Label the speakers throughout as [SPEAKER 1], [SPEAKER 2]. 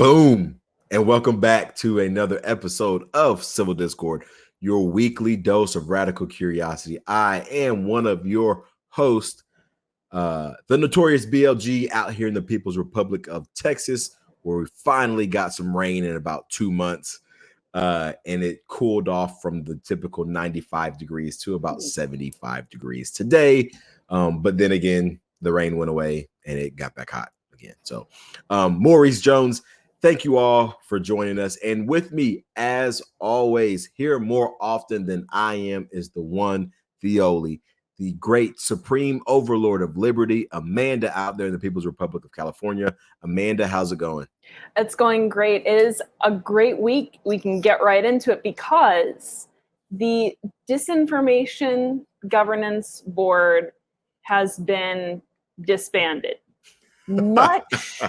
[SPEAKER 1] Boom. And welcome back to another episode of Civil Discord, your weekly dose of radical curiosity. I am one of your hosts, the notorious BLG, out here in the People's Republic of Texas, where we finally got some rain in about 2 months. And it cooled off from the typical 95 degrees to about 75 degrees today. But then again, the rain went away and it got back hot again. So Maurice Jones, thank you all for joining us. And with me, as always, here more often than I am, is the one, the only, the great supreme overlord of liberty, Amanda, out there in the People's Republic of California. Amanda, how's it going?
[SPEAKER 2] It's going great. It is a great week. We can get right into it because the Disinformation Governance Board has been disbanded, much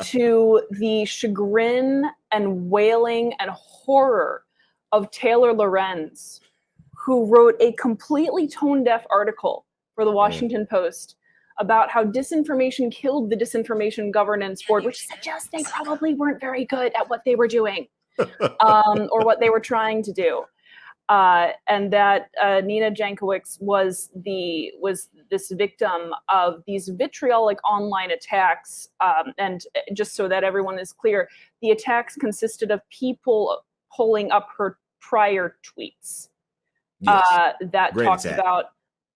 [SPEAKER 2] to the chagrin and wailing and horror of Taylor Lorenz, who wrote a completely tone-deaf article for the Washington Post about how disinformation killed the Disinformation Governance Board, which suggests they probably weren't very good at what they were doing or what they were trying to do. And that Nina Jankowicz was this victim of these vitriolic online attacks. And just so that everyone is clear, the attacks consisted of people pulling up her prior tweets that talked about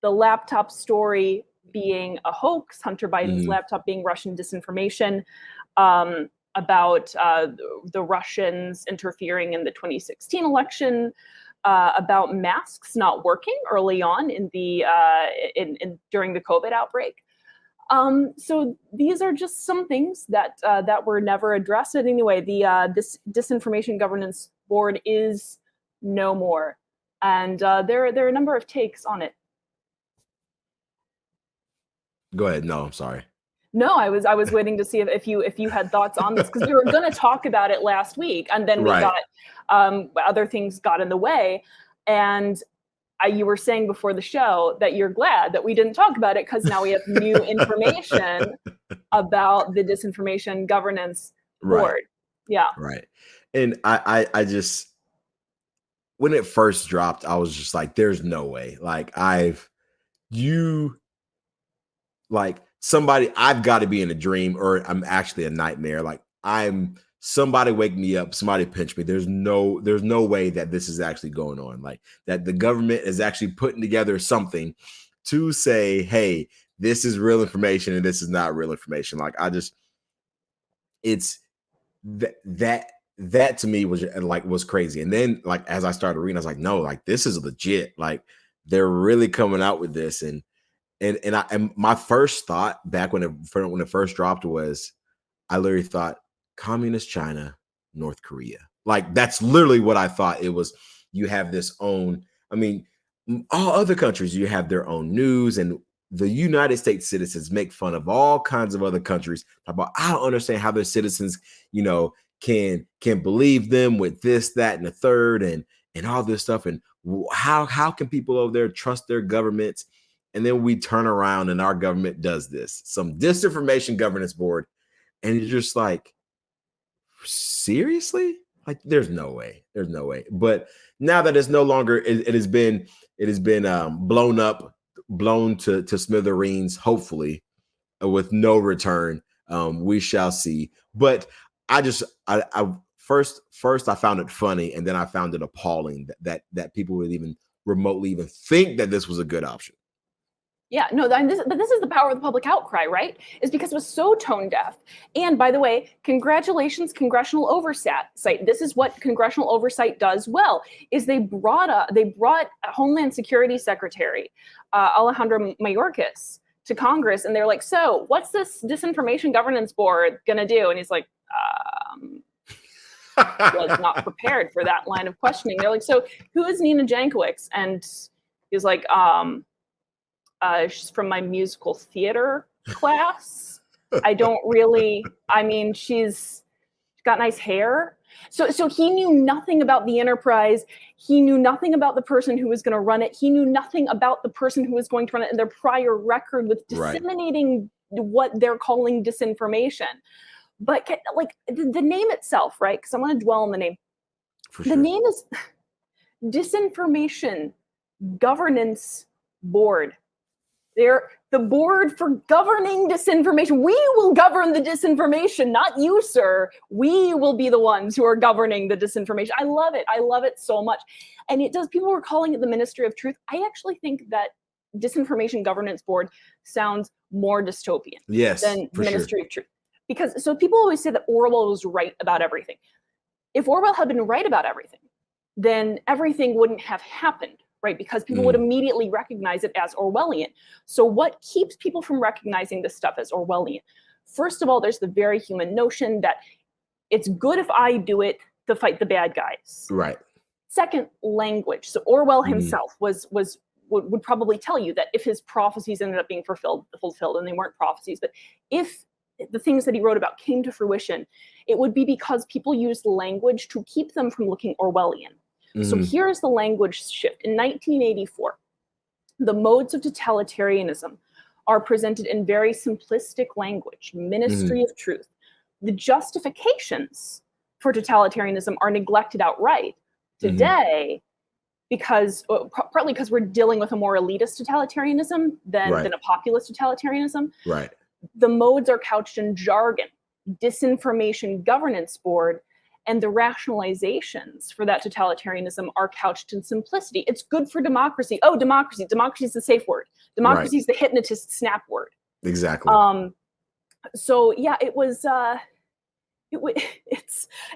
[SPEAKER 2] the laptop story being a hoax, Hunter Biden's laptop being Russian disinformation, about the Russians interfering in the 2016 election, about masks not working early on in the during the COVID outbreak. So these are just some things that were never addressed. But anyway, this Disinformation Governance Board is no more, and there are a number of takes on it.
[SPEAKER 1] Go ahead. No, I'm sorry.
[SPEAKER 2] No, I was waiting to see if you had thoughts on this, because we were going to talk about it last week, and then we got other things got in the way, and you were saying before the show that you're glad that we didn't talk about it because now we have new information about the Disinformation Governance Board. Yeah. Right.
[SPEAKER 1] And I just, when it first dropped, I was just like, there's no way. Like somebody, I've got to be in a dream, or I'm actually a nightmare. Like somebody wake me up, somebody pinch me. There's no way that this is actually going on. Like that the government is actually putting together something to say, hey, this is real information and this is not real information. Like it's that to me was crazy. And then like, as I started reading, I was like, no, like this is legit. Like they're really coming out with this. And my first thought back when it first dropped was, I literally thought communist China, North Korea. Like that's literally what I thought it was. You have this own, I mean, all other countries, you have their own news, and the United States citizens make fun of all kinds of other countries. About, I don't understand how their citizens, can believe them with this, that, and the third, and all this stuff. And how can people over there trust their governments? And then we turn around and our government does this, some Disinformation Governance Board. And you're just like, seriously? Like, there's no way. There's no way. But now that it's no longer, it has been blown up, blown to smithereens, hopefully, with no return. We shall see. But I first I found it funny, and then I found it appalling that people would even remotely even think that this was a good option.
[SPEAKER 2] Yeah, no, but this is the power of the public outcry, right? Is because it was so tone deaf. And by the way, congratulations, congressional oversight. This is what congressional oversight does well, is they brought Homeland Security Secretary Alejandro Mayorkas to Congress, and they're like, so what's this Disinformation Governance Board gonna do? And he's like, was not prepared for that line of questioning. They're like, so who is Nina Jankowicz? And he's like, she's from my musical theater class. She's got nice hair. So he knew nothing about the enterprise. He knew nothing about the person who was going to run it. He knew nothing about the person who was going to run it and their prior record with disseminating what they're calling disinformation. But like the name itself, right? Because I want to dwell on the name.
[SPEAKER 1] For
[SPEAKER 2] The
[SPEAKER 1] sure.
[SPEAKER 2] name is Disinformation Governance Board. They're the board for governing disinformation. We will govern the disinformation, not you, sir. We will be the ones who are governing the disinformation. I love it. I love it so much. And it does, people were calling it the Ministry of Truth. I actually think that Disinformation Governance Board sounds more dystopian than Ministry of Truth. Because so people always say that Orwell was right about everything. If Orwell had been right about everything, then everything wouldn't have happened, right? Because people would immediately recognize it as Orwellian. So what keeps people from recognizing this stuff as Orwellian? First of all, there's the very human notion that it's good if I do it to fight the bad guys.
[SPEAKER 1] Right.
[SPEAKER 2] Second, language. So Orwell himself would probably tell you that if his prophecies ended up being fulfilled, and they weren't prophecies, but if the things that he wrote about came to fruition, it would be because people used language to keep them from looking Orwellian. So here's the language shift. In 1984, the modes of totalitarianism are presented in very simplistic language, Ministry of Truth. The justifications for totalitarianism are neglected outright today because, partly because we're dealing with a more elitist totalitarianism than a populist totalitarianism.
[SPEAKER 1] Right.
[SPEAKER 2] The modes are couched in jargon, Disinformation Governance Board, and the rationalizations for that totalitarianism are couched in simplicity. It's good for democracy. Oh, democracy. Democracy is the safe word. Democracy is the hypnotist snap word.
[SPEAKER 1] Exactly.
[SPEAKER 2] So yeah, it was.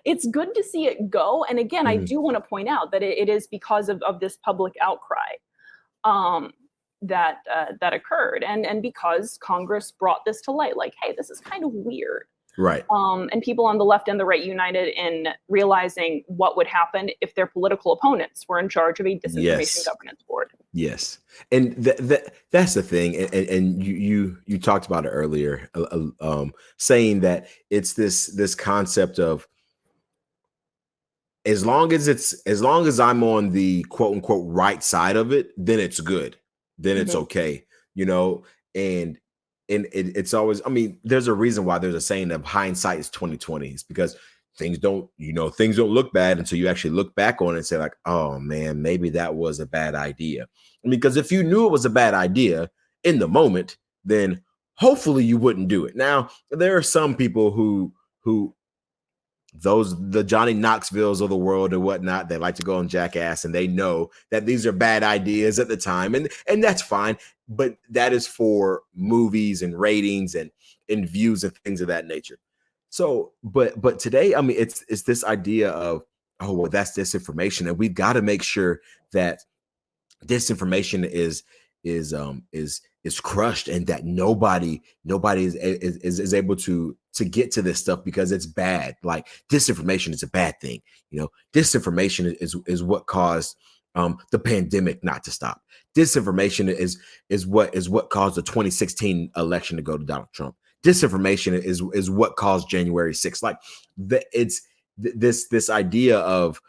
[SPEAKER 2] It's good to see it go. And again, I do want to point out that it is because of this public outcry that occurred, and because Congress brought this to light. Like, hey, this is kind of weird.
[SPEAKER 1] Right.
[SPEAKER 2] And people on the left and the right united in realizing what would happen if their political opponents were in charge of a disinformation governance board.
[SPEAKER 1] Yes. And that's the thing. And you talked about it earlier, saying that it's this concept of as long as I'm on the quote unquote right side of it, then it's good. Then it's okay. And it's always, I mean, there's a reason why there's a saying of hindsight is 20/20. It's because things don't look bad until you actually look back on it and say like, oh man, maybe that was a bad idea. I mean, because if you knew it was a bad idea in the moment, then hopefully you wouldn't do it. Now, there are some people who the Johnny Knoxvilles of the world or whatnot, they like to go on Jackass, and they know that these are bad ideas at the time, and that's fine. But that is for movies and ratings and views and things of that nature. So, but today, I mean, it's this idea of, oh well, that's disinformation, and we've got to make sure that disinformation is crushed, and that nobody is able to get to this stuff because it's bad. Like, disinformation is a bad thing. Disinformation is what caused the pandemic not to stop. Disinformation is what caused the 2016 election to go to Donald Trump. Disinformation is what caused January 6th. Like, it's this idea of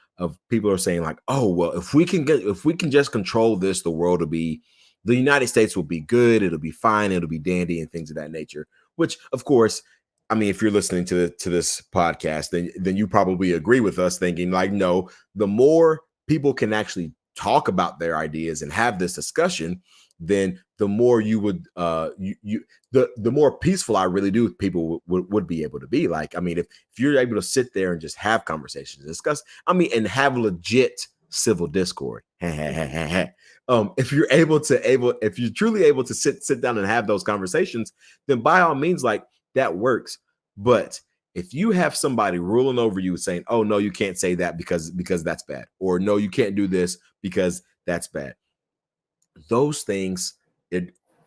[SPEAKER 1] people are saying like, oh well, if we can just control this, the United States will be good, it'll be fine, it'll be dandy, and things of that nature. Which, of course, I mean, if you're listening to this podcast, then you probably agree with us, thinking like, no, the more people can actually talk about their ideas and have this discussion, then the more you would the more peaceful I really do people would be able to be. Like, I mean, if you're able to sit there and just have conversations, discuss, I mean, and have legit civil discord. If you're truly able to sit down and have those conversations, then by all means, like, that works. But if you have somebody ruling over you saying, oh no, you can't say that because that's bad, or no, you can't do this because that's bad, those things,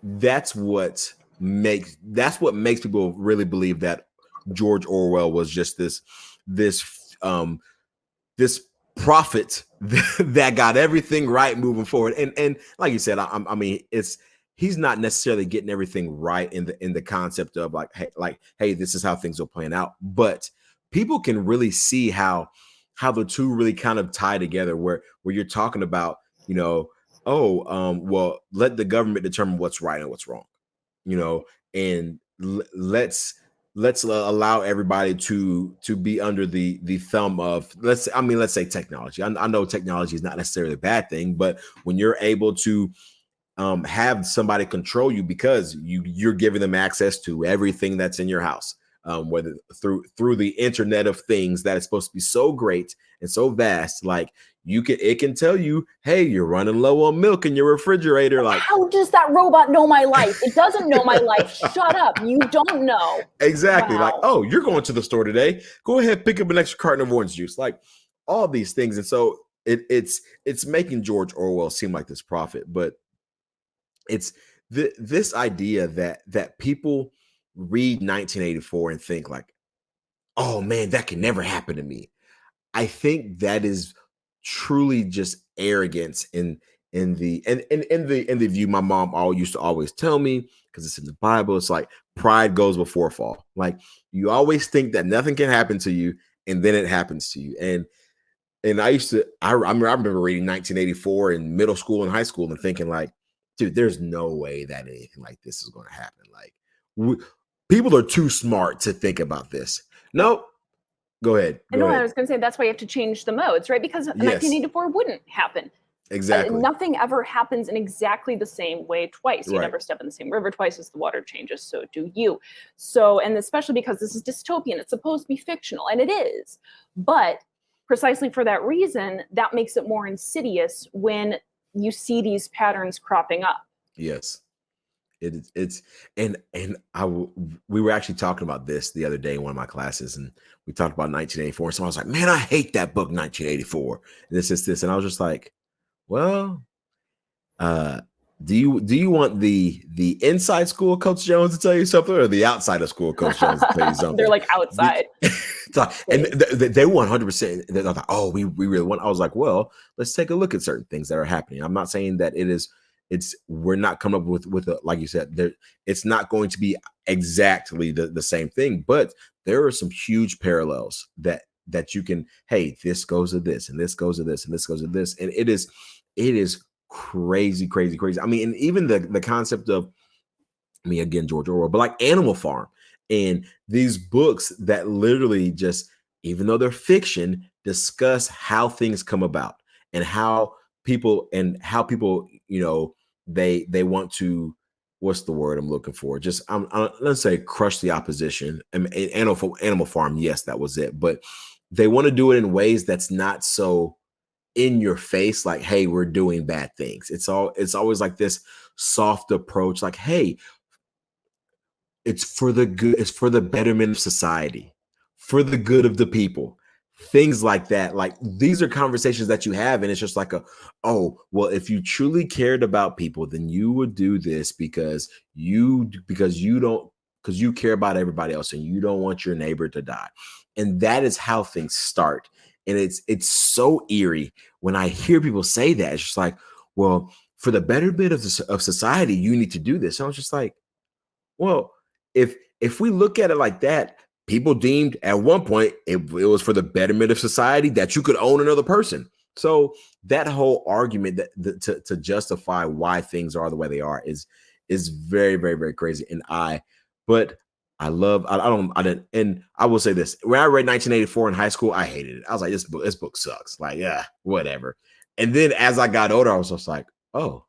[SPEAKER 1] that's what makes people really believe that George Orwell was just this prophet that got everything right moving forward. And like you said, I mean, he's not necessarily getting everything right in the concept of hey, this is how things are playing out. But people can really see how the two really kind of tie together, where you're talking about, well, let the government determine what's right and what's wrong, and let's let's allow everybody to be under the thumb of, let's say technology. I know technology is not necessarily a bad thing, but when you're able to have somebody control you because you're giving them access to everything that's in your house, whether through the internet of things that is supposed to be so great and so vast, like it can tell you, hey, you're running low on milk in your refrigerator. Like,
[SPEAKER 2] how does that robot know my life? It doesn't know my life. Shut up. You don't know.
[SPEAKER 1] Exactly.
[SPEAKER 2] Wow.
[SPEAKER 1] Like, oh, you're going to the store today. Go ahead, pick up an extra carton of orange juice. Like all these things. And so it's making George Orwell seem like this prophet, but it's this idea that people read 1984 and think like, oh man, that can never happen to me. I think that is truly just arrogance in the view my mom used to always tell me, because it's in the Bible. It's like pride goes before fall. Like you always think that nothing can happen to you, and then it happens to you. And I remember reading 1984 in middle school and high school and thinking like, dude, there's no way that anything like this is going to happen. Like people are too smart to think about this. Nope. Go ahead.
[SPEAKER 2] I was going to say that's why you have to change the modes, right? Because 1984 wouldn't happen.
[SPEAKER 1] Exactly.
[SPEAKER 2] Nothing ever happens in exactly the same way twice. You never step in the same river twice. As the water changes, so do you. So, and especially because this is dystopian, it's supposed to be fictional, and it is. But precisely for that reason, that makes it more insidious when you see these patterns cropping up.
[SPEAKER 1] Yes. It's we were actually talking about this the other day in one of my classes, and we talked about 1984. So I was like, man, I hate that book 1984. And this, and I was just like, well, do you want the inside school Coach Jones to tell you something, or the outside of school Coach Jones to tell you something?
[SPEAKER 2] They're like outside.
[SPEAKER 1] And they 100%. They're like, oh, we really want. I was like, well, let's take a look at certain things that are happening. I'm not saying that we're not coming up with a, like you said, it's not going to be exactly the same thing, but there are some huge parallels that you can, hey, this goes to this, and this goes to this, and this goes to this, and it is crazy. I mean, and even the concept of, I mean, again, George Orwell, but like Animal Farm and these books that literally just, even though they're fiction, discuss how things come about and how people, you know, they want to, what's the word I'm looking for? Just let's say crush the opposition. And Animal Farm, yes, that was it. But they want to do it in ways that's not so in your face, like, hey, we're doing bad things. It's always like this soft approach, like, hey, it's for the good, it's for the betterment of society, for the good of the people, things like that. Like these are conversations that you have, and it's just like oh, well, if you truly cared about people, then you would do this because you care about everybody else and you don't want your neighbor to die. And that is how things start. And it's so eerie when I hear people say that. It's just like, well, for the betterment of society, you need to do this. And I was just like, well, if we look at it like that, people deemed at one point it was for the betterment of society that you could own another person. So that whole argument to justify why things are the way they are is very, very, very crazy. And I will say this. When I read 1984 in high school, I hated it. I was like, this book sucks. Like, yeah, whatever. And then as I got older, I was just like, oh,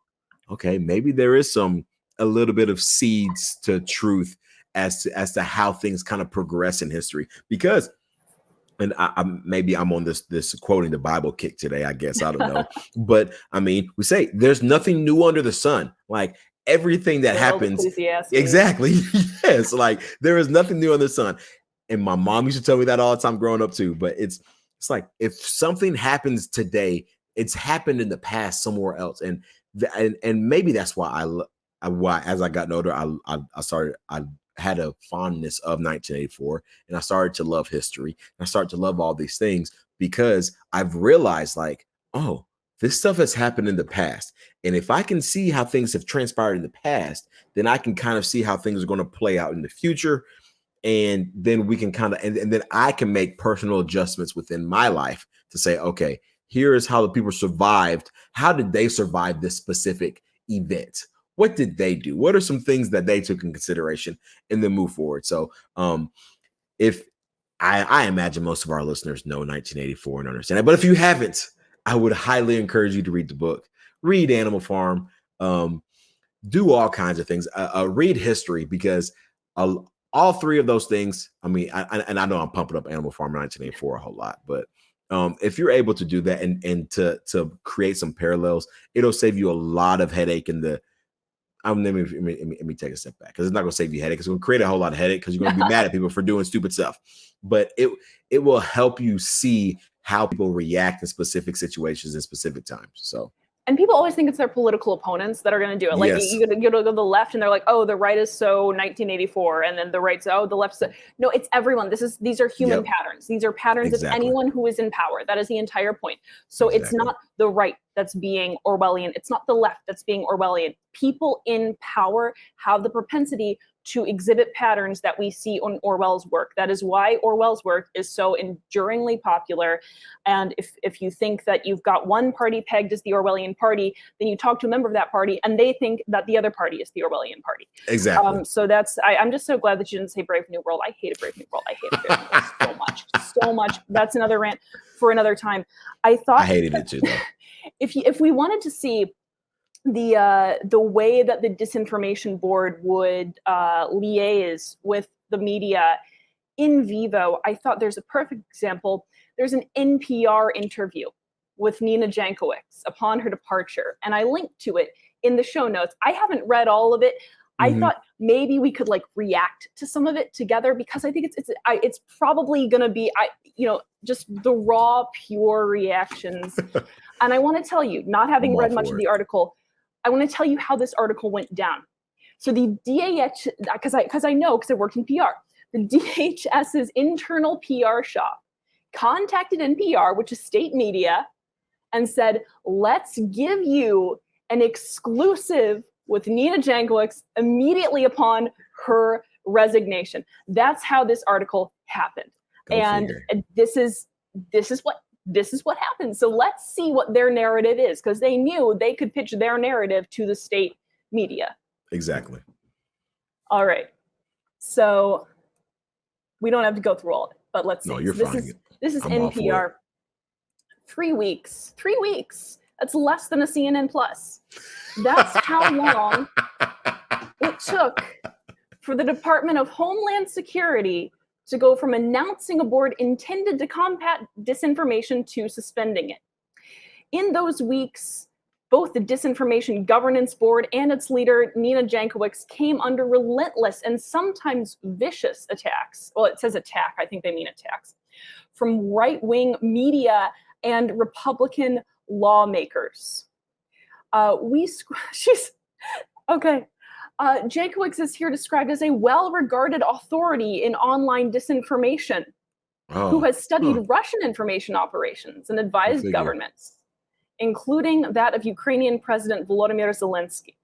[SPEAKER 1] okay, maybe there is a little bit of seeds to truth as to how things kind of progress in history. Because, and I'm on this quoting the Bible kick today, I guess, I don't know. But I mean, we say there's nothing new under the sun. Like everything that happens, exactly. Yes, like there is nothing new under the sun. And my mom used to tell me that all the time growing up too. But it's like if something happens today, it's happened in the past somewhere else. And maybe that's why why as I got older, I had a fondness of 1984, and I started to love history. And I started to love all these things because I've realized, like, oh, this stuff has happened in the past. And if I can see how things have transpired in the past, then I can kind of see how things are going to play out in the future. And then we can kind of, and then I can make personal adjustments within my life to say, okay, here is how the people survived. How did they survive this specific event? what did they do? What are some things that they took in consideration and then move forward? So if I imagine most of our listeners know 1984 and understand it, but if you haven't, I would highly encourage you to read the book, read Animal Farm, do all kinds of things, read history, because all three of those things, I mean, and I know I'm pumping up Animal Farm 1984 a whole lot, but if you're able to do that and to create some parallels, it'll save you a lot of headache in the let me take a step back, because it's not going to save you headache. It's going to create a whole lot of headache because you're going to be mad at people for doing stupid stuff. But it will help you see how people react in specific situations in specific times. So.
[SPEAKER 2] And people always think it's their political opponents that are going to do it. Like
[SPEAKER 1] yes.
[SPEAKER 2] you go to the left and they're like, oh, the right is so 1984. And then the right's, oh, the left's so. No, it's everyone. These are human patterns. These are patterns of anyone who is in power. That is the entire point. So it's not the right that's being Orwellian. It's not the left that's being Orwellian. People in power have the propensity to exhibit patterns that we see on Orwell's work. That is why Orwell's work is so enduringly popular. And if you think that you've got one party pegged as the Orwellian party, then you talk to a member of that party and they think that the other party is the Orwellian party.
[SPEAKER 1] Exactly.
[SPEAKER 2] So I'm just so glad that you didn't say Brave New World. I hated Brave New World. I hated Brave New World so much. That's another rant for another time. I hated it too, though. If we wanted to see the way that the Disinformation Board would liaise with the media in vivo, I thought there's a perfect example. There's an NPR interview with Nina Jankowicz upon her departure, and I linked to it in the show notes. I haven't read all of it. I thought maybe we could react to some of it together, because I think it's probably going to be just the raw, pure reactions. And I want to tell you, not having read much of the article, I want to tell you how this article went down. So the DHS, because I worked in PR, the DHS's internal PR shop contacted NPR, which is state media, and said, let's give you an exclusive with Nina Jankowicz immediately upon her resignation. That's how this article happened. And this is what happened. So let's see what their narrative is, because they knew they could pitch their narrative to the state media.
[SPEAKER 1] Exactly.
[SPEAKER 2] All right. So we don't have to go through all of it, but let's see.
[SPEAKER 1] No, you're fine.
[SPEAKER 2] This is NPR. 3 weeks. 3 weeks. That's less than a CNN Plus. That's how long it took for the Department of Homeland Security to go from announcing a board intended to combat disinformation to suspending it. In those weeks, both the Disinformation Governance Board and its leader, Nina Jankowicz, came under relentless and sometimes vicious attacks. Well, it says attack. I think they mean attacks. From right-wing media and Republican lawmakers. Jankowicz is here described as a well-regarded authority in online disinformation, who has studied Russian information operations and advised governments, including that of Ukrainian President Volodymyr Zelensky.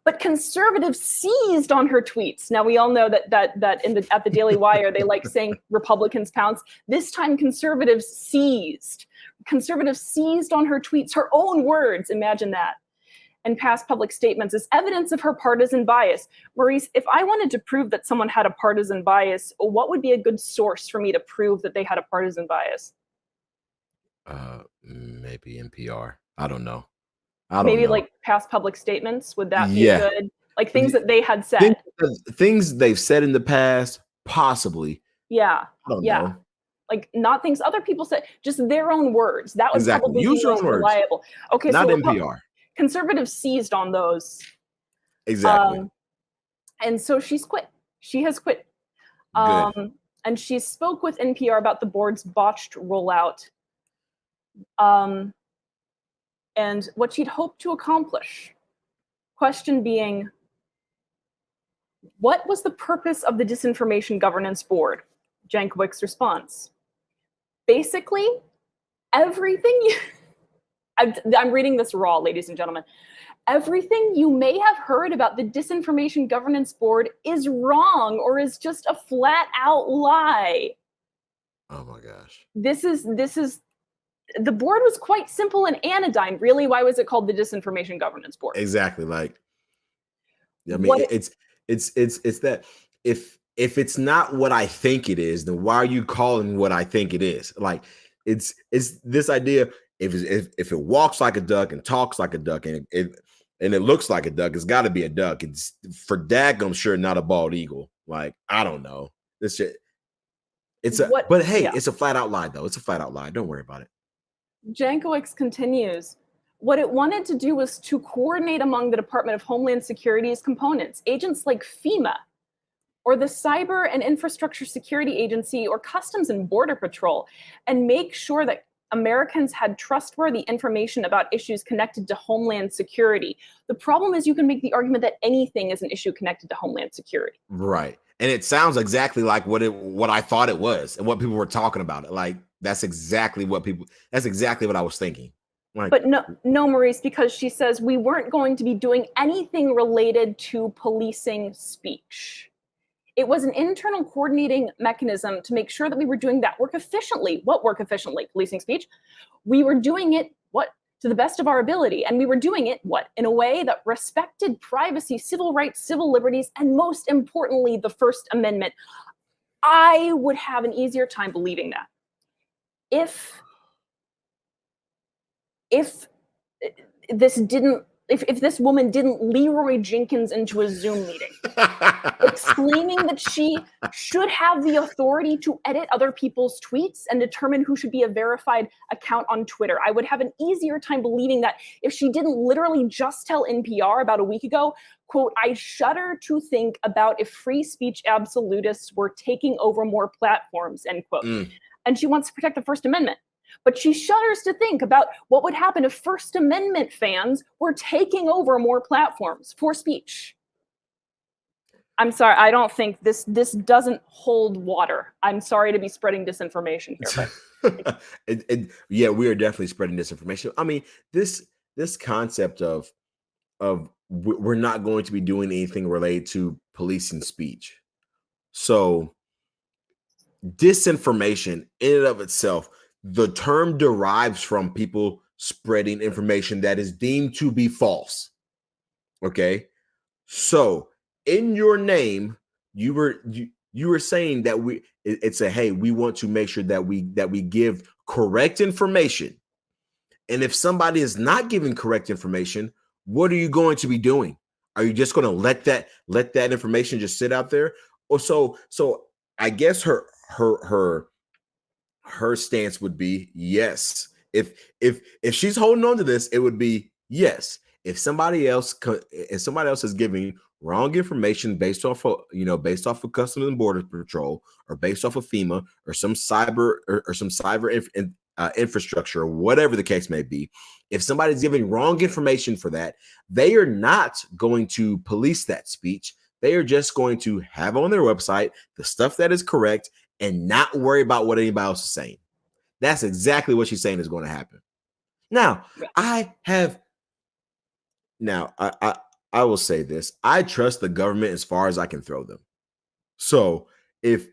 [SPEAKER 2] But conservatives seized on her tweets. Now, we all know that at the Daily Wire, they like saying Republicans pounce. This time, conservatives seized. Conservatives seized on her tweets, her own words, imagine that, and passed public statements as evidence of her partisan bias. Maurice, if I wanted to prove that someone had a partisan bias, what would be a good source for me to prove that they had a partisan bias?
[SPEAKER 1] Maybe NPR. I don't know.
[SPEAKER 2] Maybe past public statements. Would that be good? Like things that they had said.
[SPEAKER 1] Things they've said in the past, possibly.
[SPEAKER 2] Yeah.
[SPEAKER 1] I don't know.
[SPEAKER 2] Like not things other people said, just their own words. That was probably
[SPEAKER 1] use your own
[SPEAKER 2] reliable.
[SPEAKER 1] Words.
[SPEAKER 2] Okay,
[SPEAKER 1] not
[SPEAKER 2] so
[SPEAKER 1] NPR.
[SPEAKER 2] Conservatives seized on those.
[SPEAKER 1] Exactly.
[SPEAKER 2] And so she's quit. She has quit. And she spoke with NPR about the board's botched rollout. And what she'd hoped to accomplish. Question being, what was the purpose of the Disinformation Governance Board? Jankowicz response. Basically, everything I'm reading this raw, ladies and gentlemen. Everything you may have heard about the Disinformation Governance Board is wrong or is just a flat out lie.
[SPEAKER 1] Oh my gosh.
[SPEAKER 2] This is the board was quite simple and anodyne. Really, why was it called the Disinformation Governance Board?
[SPEAKER 1] Exactly. Like I mean, it's that if it's not what I think it is, then why are you calling what I think it is? Like it's this idea if it walks like a duck and talks like a duck and it looks like a duck, it's got to be a duck. It's for daggum sure not a bald eagle. Like I don't know. This shit. But hey, it's a flat out lie though. It's a flat out lie. Don't worry about it.
[SPEAKER 2] Jankowicz continues. What it wanted to do was to coordinate among the Department of Homeland Security's components, agents like FEMA, or the Cyber and Infrastructure Security Agency, or Customs and Border Patrol, and make sure that Americans had trustworthy information about issues connected to Homeland Security. The problem is you can make the argument that anything is an issue connected to Homeland Security.
[SPEAKER 1] Right. And it sounds exactly like what I thought it was and what people were talking about it. Like that's exactly what I was thinking. Like,
[SPEAKER 2] but no, Maurice, because she says we weren't going to be doing anything related to policing speech. It was an internal coordinating mechanism to make sure that we were doing that work efficiently. What work efficiently? Policing speech. We were doing it, to the best of our ability. And we were doing it, in a way that respected privacy, civil rights, civil liberties, and most importantly, the First Amendment. I would have an easier time believing that if this woman didn't Leroy Jenkins into a Zoom meeting, exclaiming that she should have the authority to edit other people's tweets and determine who should be a verified account on Twitter. I would have an easier time believing that if she didn't literally just tell NPR about a week ago, quote, I shudder to think about if free speech absolutists were taking over more platforms, end quote. And she wants to protect the First Amendment. But she shudders to think about what would happen if First Amendment fans were taking over more platforms for speech. I'm sorry, I don't think this doesn't hold water. I'm sorry to be spreading disinformation here, but
[SPEAKER 1] yeah, we are definitely spreading disinformation. I mean, this concept of we're not going to be doing anything related to policing speech. So disinformation in and of itself, the term derives from people spreading information that is deemed to be false. Okay. So in your name, you were saying that we want to make sure that we give correct information. And if somebody is not giving correct information, what are you going to be doing? Are you just going to let that information just sit out there? Or so I guess her stance would be yes. If she's holding on to this, it would be yes. If somebody else is giving wrong information based off of Customs and Border Patrol or based off of FEMA or some cyber infrastructure or whatever the case may be, if somebody's giving wrong information for that, they are not going to police that speech. They are just going to have on their website the stuff that is correct and not worry about what anybody else is saying. That's exactly what she's saying is going to happen. Now, I will say this. I trust the government as far as I can throw them. So if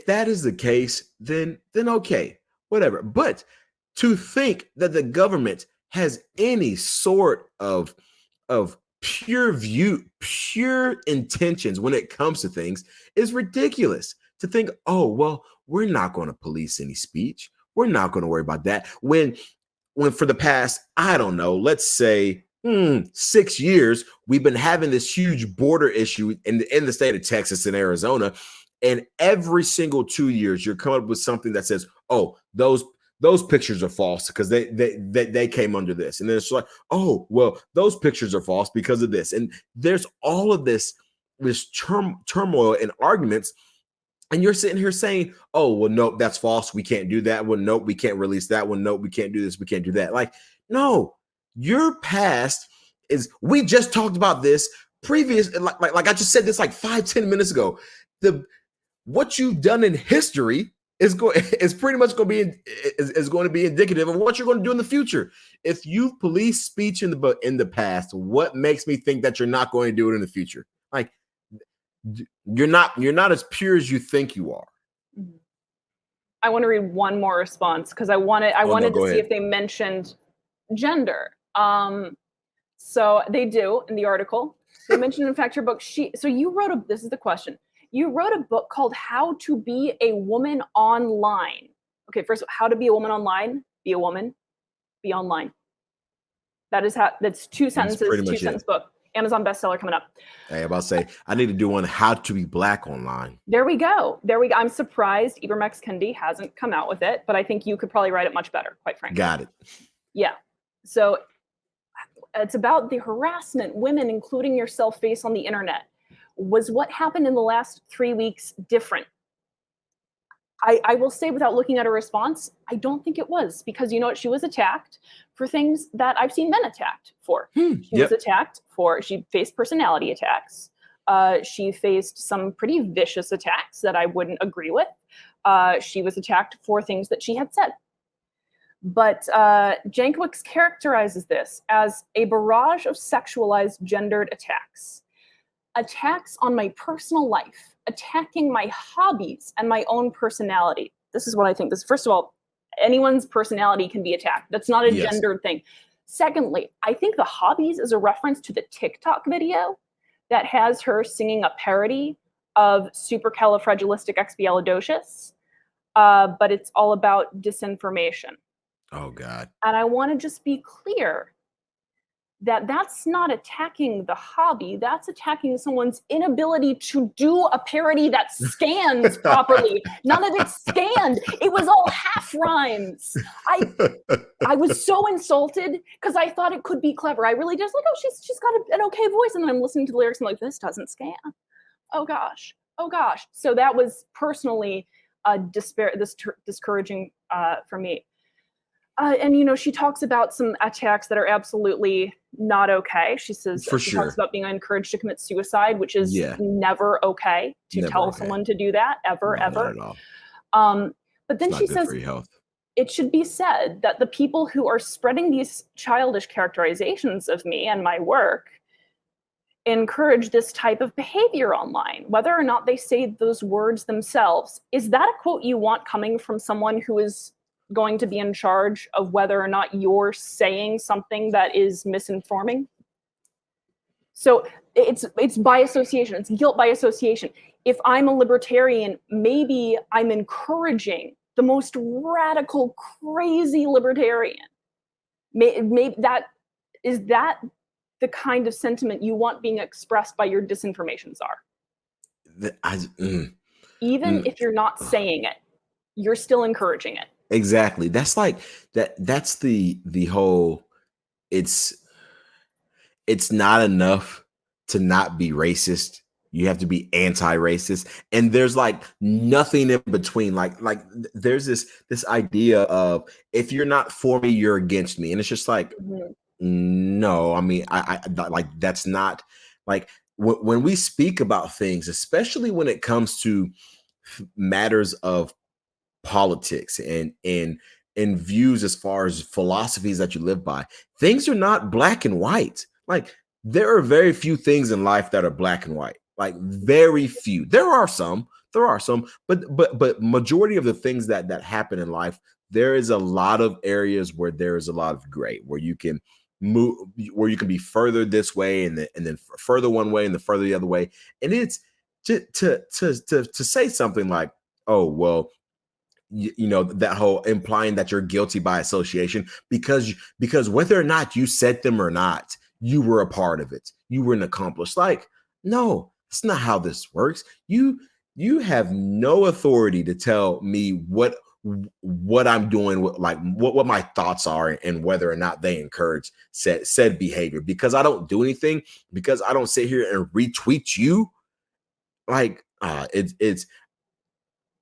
[SPEAKER 1] that is the case, then okay, whatever. But to think that the government has any sort of pure intentions when it comes to things is ridiculous. To think, oh, well, we're not going to police any speech. We're not going to worry about that. When for the past, I don't know, let's say 6 years, we've been having this huge border issue in the state of Texas and Arizona. And every single 2 years, you're coming up with something that says, oh, those pictures are false because they came under this. And then it's like, oh, well, those pictures are false because of this. And there's all of this turmoil and arguments. And you're sitting here saying, oh, well, nope, that's false. We can't do that one. Nope, we can't release that one. Nope, we can't do this. We can't do that. Like, no, your past is, we just talked about this previous, like I just said this like 5-10 minutes ago. What you've done in history is pretty much going to be indicative of what you're going to do in the future. If you've policed speech in the past, what makes me think that you're not going to do it in the future? Like, you're not as pure as you think you are.
[SPEAKER 2] I want to read one more response because I wanted to see if they mentioned gender. So they do in the article. They mentioned, in fact, your book. So you wrote this is the question. You wrote a book called How to Be a Woman Online. Okay, first, how to be a woman online, be a woman, be online. That's two sentences,
[SPEAKER 1] pretty much
[SPEAKER 2] two-sentence book. Amazon bestseller coming up.
[SPEAKER 1] Hey, I'm about to say, I need to do one, How to Be Black Online.
[SPEAKER 2] There we go. I'm surprised Ibrahim Kendi hasn't come out with it, but I think you could probably write it much better, quite frankly.
[SPEAKER 1] Got it.
[SPEAKER 2] Yeah. So it's about the harassment women, including yourself, face on the internet. Was what happened in the last 3 weeks different? I will say, without looking at her response, I don't think it was, because you know what? She was attacked for things that I've seen men attacked for. She was attacked she faced personality attacks. She faced some pretty vicious attacks that I wouldn't agree with. She was attacked for things that she had said. But Jankowicz characterizes this as a barrage of sexualized, gendered attacks. Attacks on my personal life, attacking my hobbies and my own personality. This is what I think. First of all, anyone's personality can be attacked. That's not a gendered thing. Secondly, I think the hobbies is a reference to the TikTok video that has her singing a parody of Supercalifragilisticexpialidocious, but it's all about disinformation.
[SPEAKER 1] Oh, God.
[SPEAKER 2] And I want to just be clear that that's not attacking the hobby. That's attacking someone's inability to do a parody that scans properly. None of it scanned. It was all half rhymes. I was so insulted because I thought it could be clever. I really just like, oh, she's got an okay voice. And then I'm listening to the lyrics and I'm like, this doesn't scan. Oh gosh. So that was personally discouraging for me. And, you know, she talks about some attacks that are absolutely not okay. She says, she talks about being encouraged to commit suicide, which is never okay to tell someone to do that, ever.
[SPEAKER 1] Not at all.
[SPEAKER 2] But then she says, it should be said that the people who are spreading these childish characterizations of me and my work encourage this type of behavior online, whether or not they say those words themselves. Is that a quote you want coming from someone who is going to be in charge of whether or not you're saying something that is misinforming? So it's by association. It's guilt by association. If I'm a libertarian, maybe I'm encouraging the most radical, crazy libertarian. Maybe is that the kind of sentiment you want being expressed by your disinformation czar? Even if you're not saying it, you're still encouraging it.
[SPEAKER 1] Exactly. That's like that. That's the whole. It's not enough to not be racist. You have to be anti-racist, and there's like nothing in between. Like there's this idea of, if you're not for me, you're against me, and it's just like, no. I mean, I like, that's not like when we speak about things, especially when it comes to matters of politics and views as far as philosophies that you live by. Things are not black and white. Like, there are very few things in life that are black and white. Like, very few. There are some, but majority of the things that happen in life, there is a lot of areas where there is a lot of gray, where you can move, where you can be further this way and then further one way and then further the other way. And it's to say something like, oh, well, you know, that whole implying that you're guilty by association because whether or not you said them or not, you were a part of it. You were an accomplice. Like, no, that's not how this works. You have no authority to tell me what I'm doing, what my thoughts are, and whether or not they encourage said behavior, because I don't do anything, because I don't sit here and retweet you. Like, it's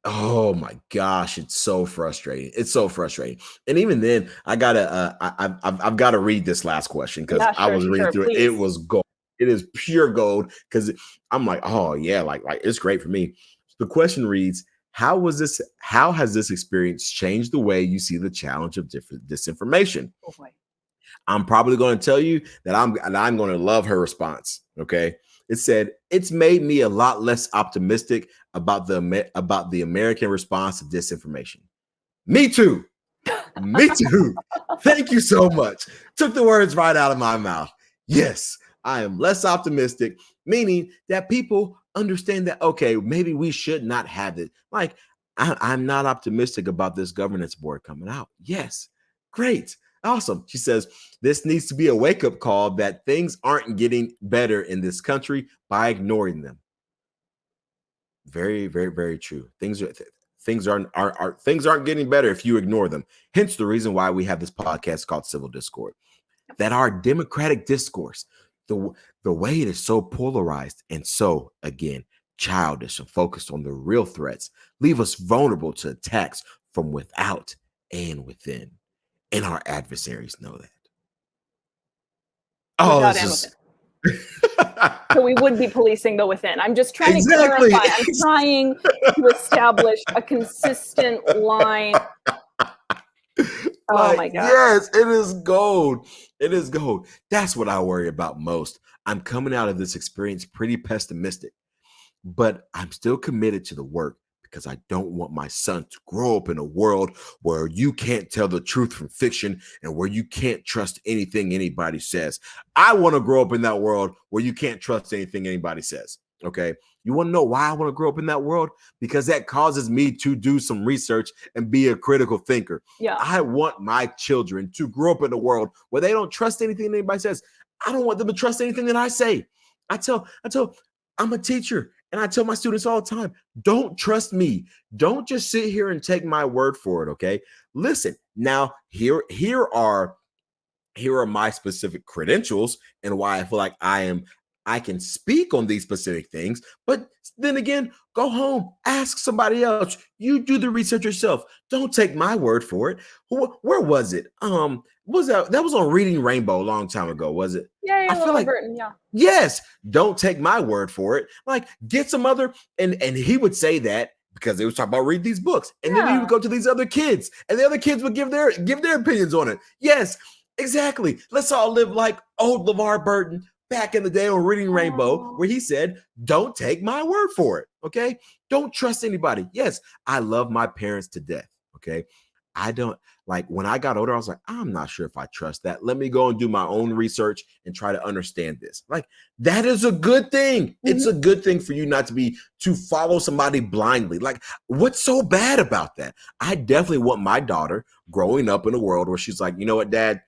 [SPEAKER 1] oh my gosh, it's so frustrating. It's so frustrating. And even then, I've got to read this last question, because I was reading through it. It was gold. It is pure gold, because I'm like, oh yeah, like it's great for me. The question reads, how has this experience changed the way you see the challenge of disinformation?
[SPEAKER 2] Oh boy.
[SPEAKER 1] I'm probably going to tell you that I'm going to love her response. Okay. It said, it's made me a lot less optimistic about the American response to disinformation. Me too. Me too. Thank you so much. Took the words right out of my mouth. Yes, I am less optimistic, meaning that people understand that, okay, maybe we should not have it. Like, I'm not optimistic about this governance board coming out. Yes, great. Awesome. She says, this needs to be a wake-up call that things aren't getting better in this country by ignoring them. Very, very, very true. Things aren't getting better if you ignore them. Hence the reason why we have this podcast called Civil Discord. That our democratic discourse, the way it is so polarized and so, again, childish and focused on the real threats, leave us vulnerable to attacks from without and within. And our adversaries know that. Oh,
[SPEAKER 2] Without
[SPEAKER 1] this
[SPEAKER 2] and
[SPEAKER 1] is...
[SPEAKER 2] So we would be policing the within. I'm just trying
[SPEAKER 1] Exactly.
[SPEAKER 2] to clarify. I'm trying to establish a consistent line. Oh my God.
[SPEAKER 1] Yes, it is gold. It is gold. That's what I worry about most. I'm coming out of this experience pretty pessimistic, but I'm still committed to the work because I don't want my son to grow up in a world where you can't tell the truth from fiction and where you can't trust anything anybody says. I want to grow up in that world where you can't trust anything anybody says. Okay. You want to know why I want to grow up in that world? Because that causes me to do some research and be a critical thinker.
[SPEAKER 2] Yeah.
[SPEAKER 1] I want my children to grow up in a world where they don't trust anything anybody says. I don't want them to trust anything that I say. I'm a teacher and I tell my students all the time, don't trust me. Don't just sit here and take my word for it. Okay. Listen, now here are my specific credentials and why I feel like I can speak on these specific things, but then again, go home, ask somebody else. You do the research yourself. Don't take my word for it. Where was it? Was that was on Reading Rainbow a long time ago, was it?
[SPEAKER 2] Yeah,
[SPEAKER 1] I feel like
[SPEAKER 2] Burton, yeah.
[SPEAKER 1] Yes, don't take my word for it. Like, get some other, and he would say that because they was talking about read these books, and then he would go to these other kids, and the other kids would give their opinions on it. Yes, exactly. Let's all live like old LeVar Burton back in the day on Reading Rainbow, where he said, don't take my word for it. Okay. Don't trust anybody. Yes, I love my parents to death. Okay. I don't like when I got older, I was like, I'm not sure if I trust that. Let me go and do my own research and try to understand this. Like, that is a good thing. Mm-hmm. It's a good thing for you not to follow somebody blindly. Like, what's so bad about that? I definitely want my daughter growing up in a world where she's like, you know what, Dad,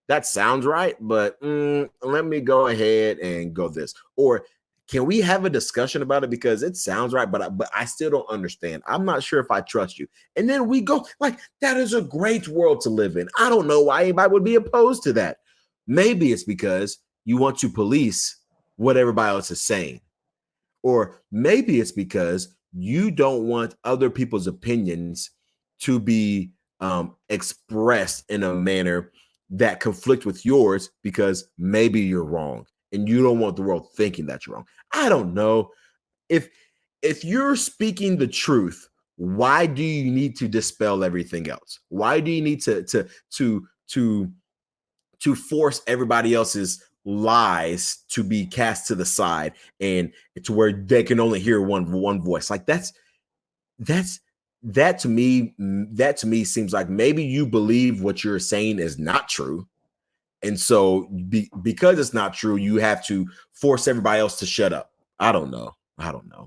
[SPEAKER 1] that sounds right, but let me go ahead and go this. Or can we have a discussion about it because it sounds right, but I still don't understand. I'm not sure if I trust you. And then we go, like, that is a great world to live in. I don't know why anybody would be opposed to that. Maybe it's because you want to police what everybody else is saying. Or maybe it's because you don't want other people's opinions to be expressed in a manner that conflict with yours because maybe you're wrong and you don't want the world thinking that you're wrong. I don't know. If you're speaking the truth, why do you need to dispel everything else? Why do you need to force everybody else's lies to be cast to the side and to where they can only hear one voice? Like, that to me seems like maybe you believe what you're saying is not true. And so because it's not true, you have to force everybody else to shut up. I don't know.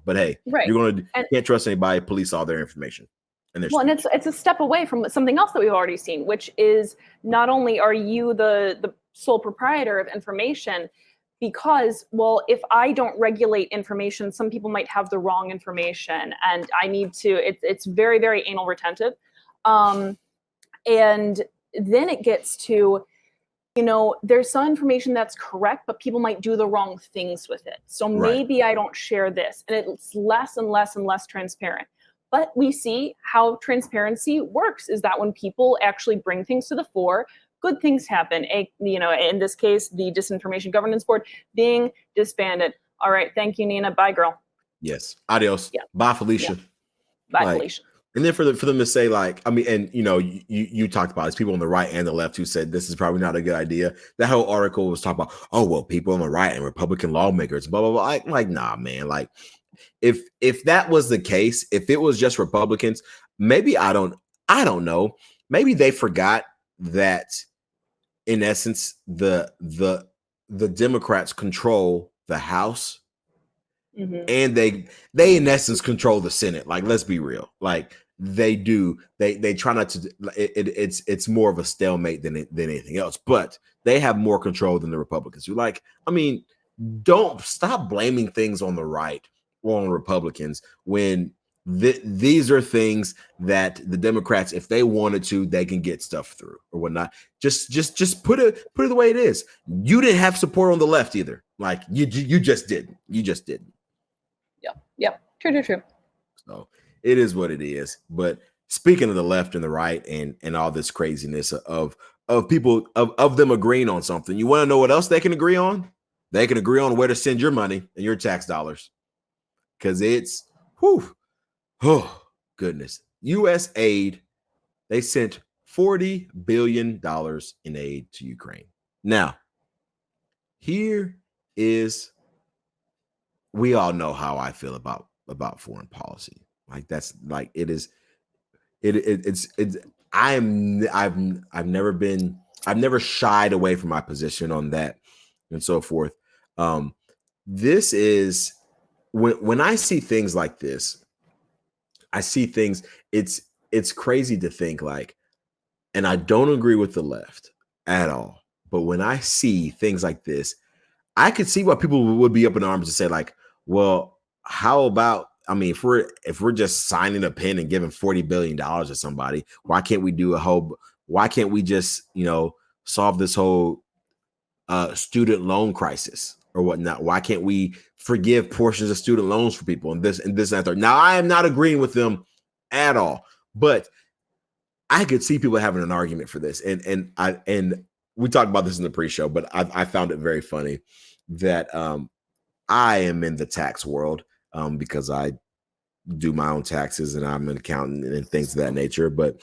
[SPEAKER 1] But hey,
[SPEAKER 2] right.
[SPEAKER 1] You can't trust anybody, police all their information.
[SPEAKER 2] And it's a step away from something else that we've already seen, which is not only are you the sole proprietor of information, because, well, if I don't regulate information, some people might have the wrong information, and I need to, it's very, very anal retentive. And then it gets to, there's some information that's correct, but people might do the wrong things with it. So maybe I don't share this, and it's less and less and less transparent. But we see how transparency works is that when people actually bring things to the fore, good things happen. In this case, the Disinformation Governance Board being disbanded. All right. Thank you, Nina. Bye, girl.
[SPEAKER 1] Yes. Adios. Yeah. Bye, Felicia.
[SPEAKER 2] Yeah. Bye, Felicia.
[SPEAKER 1] And then for them to say, like, I mean, and you talked about it, people on the right and the left who said this is probably not a good idea. That whole article was talking about, oh, well, people on the right and Republican lawmakers, blah, blah, blah. Like, nah, man. Like, if that was the case, if it was just Republicans, maybe I don't know. Maybe they forgot that in essence, the the Democrats control the House,
[SPEAKER 2] Mm-hmm.
[SPEAKER 1] and they in essence control the Senate. Like, let's be real. Like, they do. They try not to. It's more of a stalemate than anything else. But they have more control than the Republicans. You're like, I mean, don't stop blaming things on the right or on Republicans when these are things that the Democrats, if they wanted to, they can get stuff through or whatnot. Just put it the way it is. You didn't have support on the left either. Like, you just didn't. You just didn't.
[SPEAKER 2] Yep. True.
[SPEAKER 1] So it is what it is. But speaking of the left and the right and all this craziness of people of them agreeing on something, you want to know what else they can agree on? They can agree on where to send your money and your tax dollars. Because it's oh goodness. US aid, they sent $40 billion in aid to Ukraine. Now, here is, we all know how I feel about foreign policy. Like, that's like, it's I've never shied away from my position on that and so forth. This is when I see things like this, I see things, it's crazy to think like, and I don't agree with the left at all. But when I see things like this, I could see why people would be up in arms and say, like, well, how about, I mean, if we're just signing a pen and giving $40 billion to somebody, why can't we just, solve this whole student loan crisis or whatnot? Why can't we forgive portions of student loans for people and this and that? Now, I am not agreeing with them at all, but I could see people having an argument for this. And we talked about this in the pre-show, but I found it very funny that I am in the tax world because I do my own taxes and I'm an accountant and things of that nature. But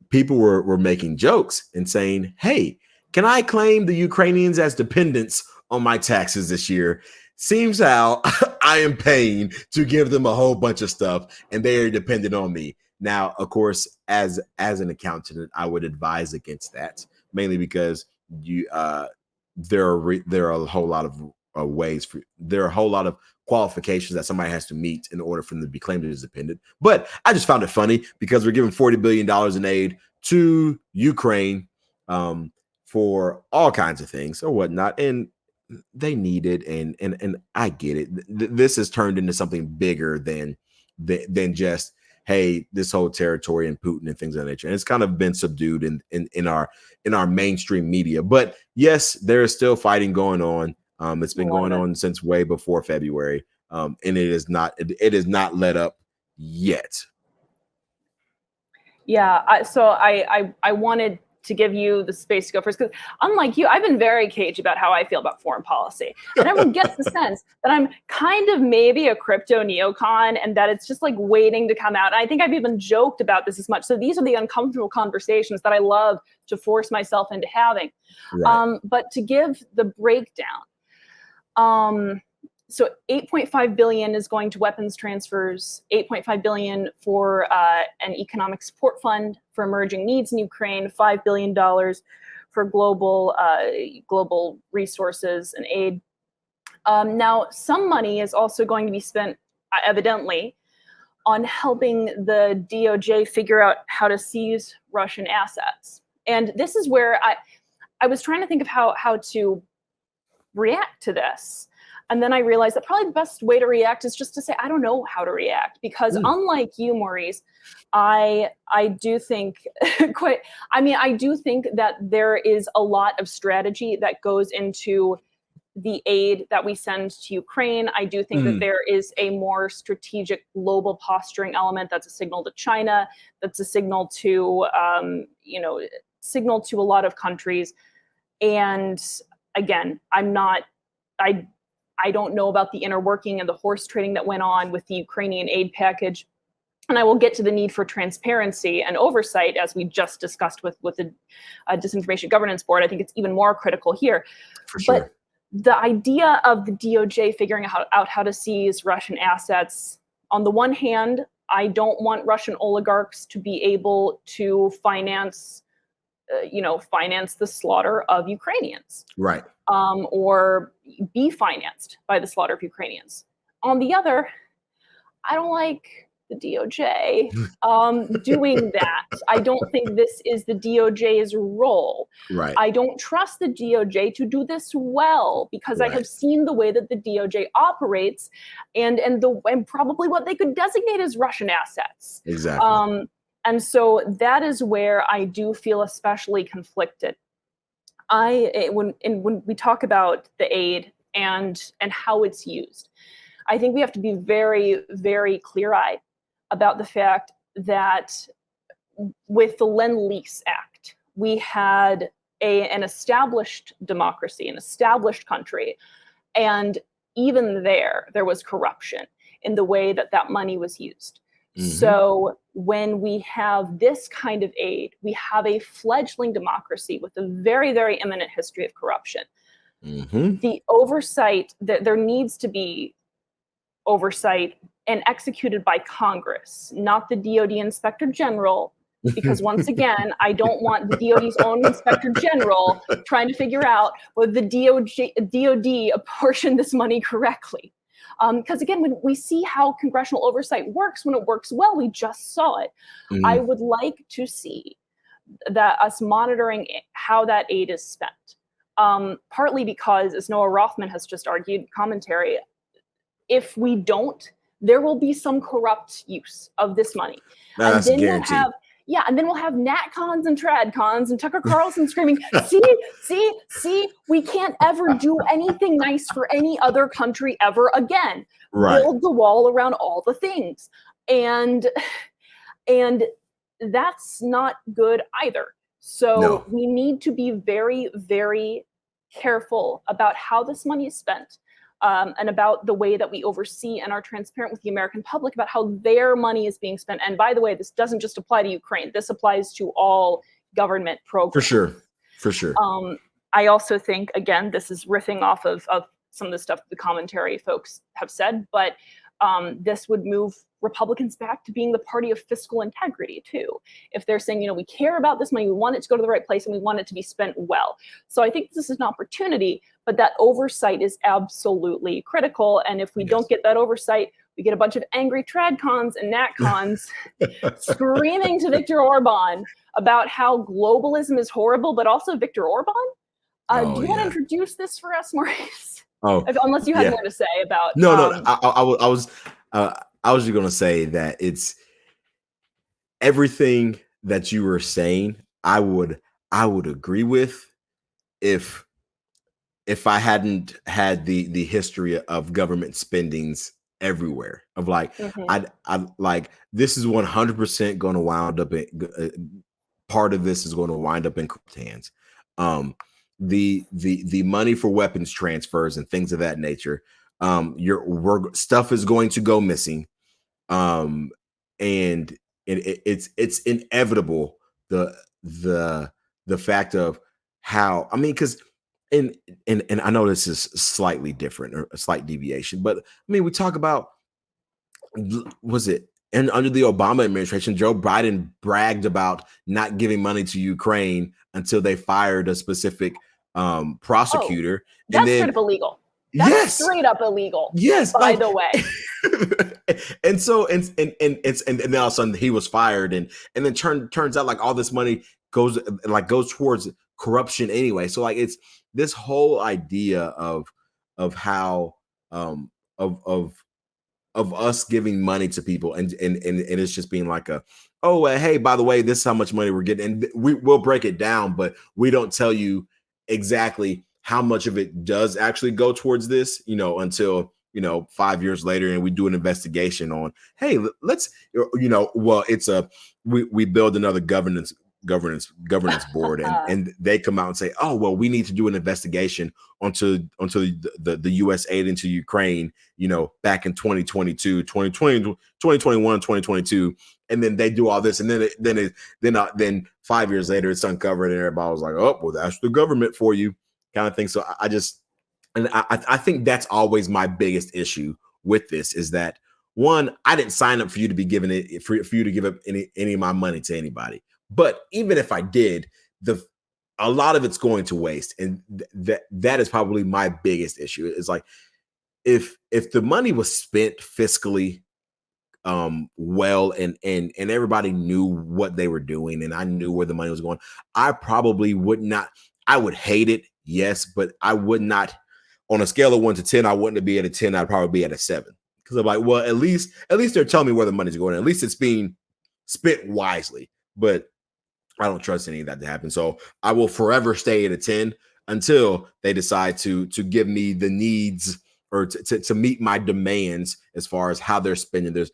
[SPEAKER 1] people were making jokes and saying, hey, can I claim the Ukrainians as dependents on my taxes this year? Seems how I am paying to give them a whole bunch of stuff and they are dependent on me. Now, of course, as an accountant, I would advise against that, mainly because there are a whole lot of there are a whole lot of qualifications that somebody has to meet in order for them to be claimed as dependent. But I just found it funny because we're giving $40 billion in aid to Ukraine for all kinds of things or whatnot, and they need it, and I get it. This has turned into something bigger than just, hey, this whole territory and Putin and things of that nature. And it's kind of been subdued in our mainstream media. But yes, there is still fighting going on. It's been going on since way before February. And it is not let up yet.
[SPEAKER 2] Yeah. So I wanted to give you the space to go first, because unlike you, I've been very cagey about how I feel about foreign policy. And everyone gets the sense that I'm kind of maybe a crypto neocon and that it's just like waiting to come out. And I think I've even joked about this as much. So these are the uncomfortable conversations that I love to force myself into having. Right. But to give the breakdown, so 8.5 billion is going to weapons transfers, 8.5 billion for an economic support fund for emerging needs in Ukraine, $5 billion for global resources and aid. Now, some money is also going to be spent, evidently, on helping the DOJ figure out how to seize Russian assets. And this is where I was trying to think of how to react to this. And then I realized that probably the best way to react is just to say, I don't know how to react, because unlike you, Maurice, I do think I do think that there is a lot of strategy that goes into the aid that we send to Ukraine. I do think that there is a more strategic global posturing element that's a signal to China, that's a signal to, signal to a lot of countries. And again, I don't know about the inner working and the horse trading that went on with the Ukrainian aid package. And I will get to the need for transparency and oversight, as we just discussed with the Disinformation Governance Board. I think it's even more critical here.
[SPEAKER 1] For sure.
[SPEAKER 2] But the idea of the DOJ figuring out how to seize Russian assets, on the one hand, I don't want Russian oligarchs to be able to finance finance the slaughter of Ukrainians,
[SPEAKER 1] Right.
[SPEAKER 2] or be financed by the slaughter of Ukrainians. On the other, I don't like the DOJ doing that. I don't think this is the DOJ's role.
[SPEAKER 1] Right.
[SPEAKER 2] I don't trust the DOJ to do this well, because I have seen the way that the DOJ operates, and probably what they could designate as Russian assets.
[SPEAKER 1] Exactly.
[SPEAKER 2] And so that is where I do feel especially conflicted. When we talk about the aid and how it's used, I think we have to be very, very clear-eyed about the fact that with the Lend-Lease Act, we had an established democracy, an established country, and even there was corruption in the way that money was used. Mm-hmm. So when we have this kind of aid, we have a fledgling democracy with a very, very imminent history of corruption. Mm-hmm. The oversight, there needs to be oversight and executed by Congress, not the DoD Inspector General, because once again, I don't want the DoD's own Inspector General trying to figure out whether the DoD apportioned this money correctly. Because again, when we see how congressional oversight works, when it works well, we just saw it. Mm-hmm. I would like to see that us monitoring how that aid is spent. Partly because, as Noah Rothman has just argued, commentary, if we don't, there will be some corrupt use of this money.
[SPEAKER 1] That's
[SPEAKER 2] and then
[SPEAKER 1] guaranteed.
[SPEAKER 2] And then we'll have NatCons and TradCons and Tucker Carlson screaming, see, we can't ever do anything nice for any other country ever again. Right. Build the wall around all the things. And that's not good either. So we need to be very, very careful about how this money is spent. And about the way that we oversee and are transparent with the American public about how their money is being spent. And by the way, this doesn't just apply to Ukraine. This applies to all government programs.
[SPEAKER 1] For sure.
[SPEAKER 2] I also think, again, this is riffing off of some of the stuff the commentary folks have said, but this would move Republicans back to being the party of fiscal integrity too. If they're saying, we care about this money, we want it to go to the right place, and we want it to be spent well. So I think this is an opportunity, but that oversight is absolutely critical. And if we don't get that oversight, we get a bunch of angry TradCons and NatCons screaming to Viktor Orban about how globalism is horrible, but also Viktor Orban. Do you want to introduce this for us, Maurice? Unless you have more to say about.
[SPEAKER 1] I was just going to say that it's everything that you were saying. I would agree with if I hadn't had the history of government spendings everywhere of like, I like, this is 100% going to wind up in part of this is going to wind up in corrupt hands. The money for weapons transfers and things of that nature, stuff is going to go missing. And it's inevitable, the fact of how, I mean, because and I know this is slightly different or a slight deviation, but I mean, we talk about, was it, and under the Obama administration, Joe Biden bragged about not giving money to Ukraine until they fired a specific prosecutor.
[SPEAKER 2] That's straight up illegal. That's straight up illegal.
[SPEAKER 1] Yes,
[SPEAKER 2] by the way.
[SPEAKER 1] And so and then all of a sudden he was fired, and then turns out like all this money goes towards corruption anyway. So like it's this whole idea of how of us giving money to people and it's just being like hey, by the way, this is how much money we're getting, and we'll break it down, but we don't tell you exactly how much of it does actually go towards this, until 5 years later, and we do an investigation on, hey, let's, it's we build another governance board, and they come out and say, oh, well, we need to do an investigation onto the U.S. aid into Ukraine, back in 2022, 2020, 2021, 2022. And then they do all this. And then 5 years later, it's uncovered, and everybody was like, oh, well, that's the government for you, kind of thing. So I think that's always my biggest issue with this, is that, one, I didn't sign up for you to be giving it for you to give up any of my money to anybody. But even if I did, a lot of it's going to waste, and that is probably my biggest issue. It's like if the money was spent fiscally well, and everybody knew what they were doing, and I knew where the money was going, I probably would not. I would hate it, yes, but I would not. On a scale of 1 to 10, I wouldn't be at a 10. I'd probably be at a 7, because I'm like, well, at least they're telling me where the money's going. At least it's being spent wisely. But I don't trust any of that to happen. So I will forever stay at a 10 until they decide to give me the needs, or to meet my demands as far as how they're spending this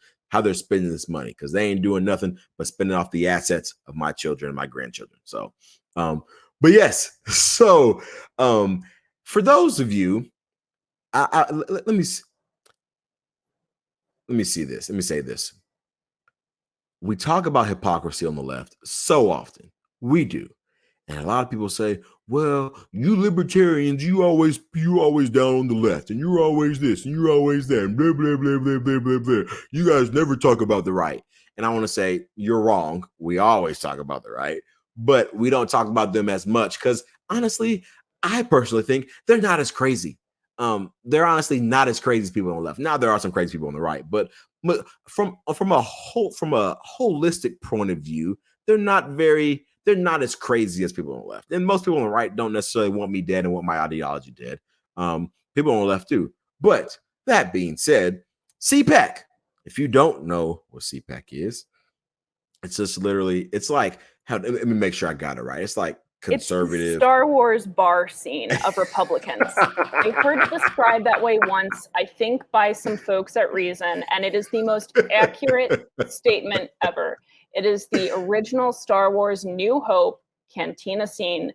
[SPEAKER 1] money, because they ain't doing nothing but spending off the assets of my children and my grandchildren. So, but yes, so for those of you, let me see this. Let me say this. We talk about hypocrisy on the left so often. We do. And a lot of people say, well, you libertarians, you always down on the left, and you're always this, and you're always that, and blah, blah, blah, blah, blah, blah, blah. You guys never talk about the right. And I want to say, you're wrong. We always talk about the right, but we don't talk about them as much, because honestly, I personally think they're not as crazy. They're honestly not as crazy as people on the left. Now, there are some crazy people on the right, but from a holistic point of view, they're not as crazy as people on the left. And most people on the right don't necessarily want me dead and want my ideology dead. People on the left do. But that being said, CPAC, if you don't know what CPAC is, it's just literally, it's like, let me make sure I got it right. It's like conservative.
[SPEAKER 2] It's the Star Wars bar scene of Republicans. I heard it described that way once, I think by some folks at Reason, and it is the most accurate statement ever. It is the original Star Wars New Hope cantina scene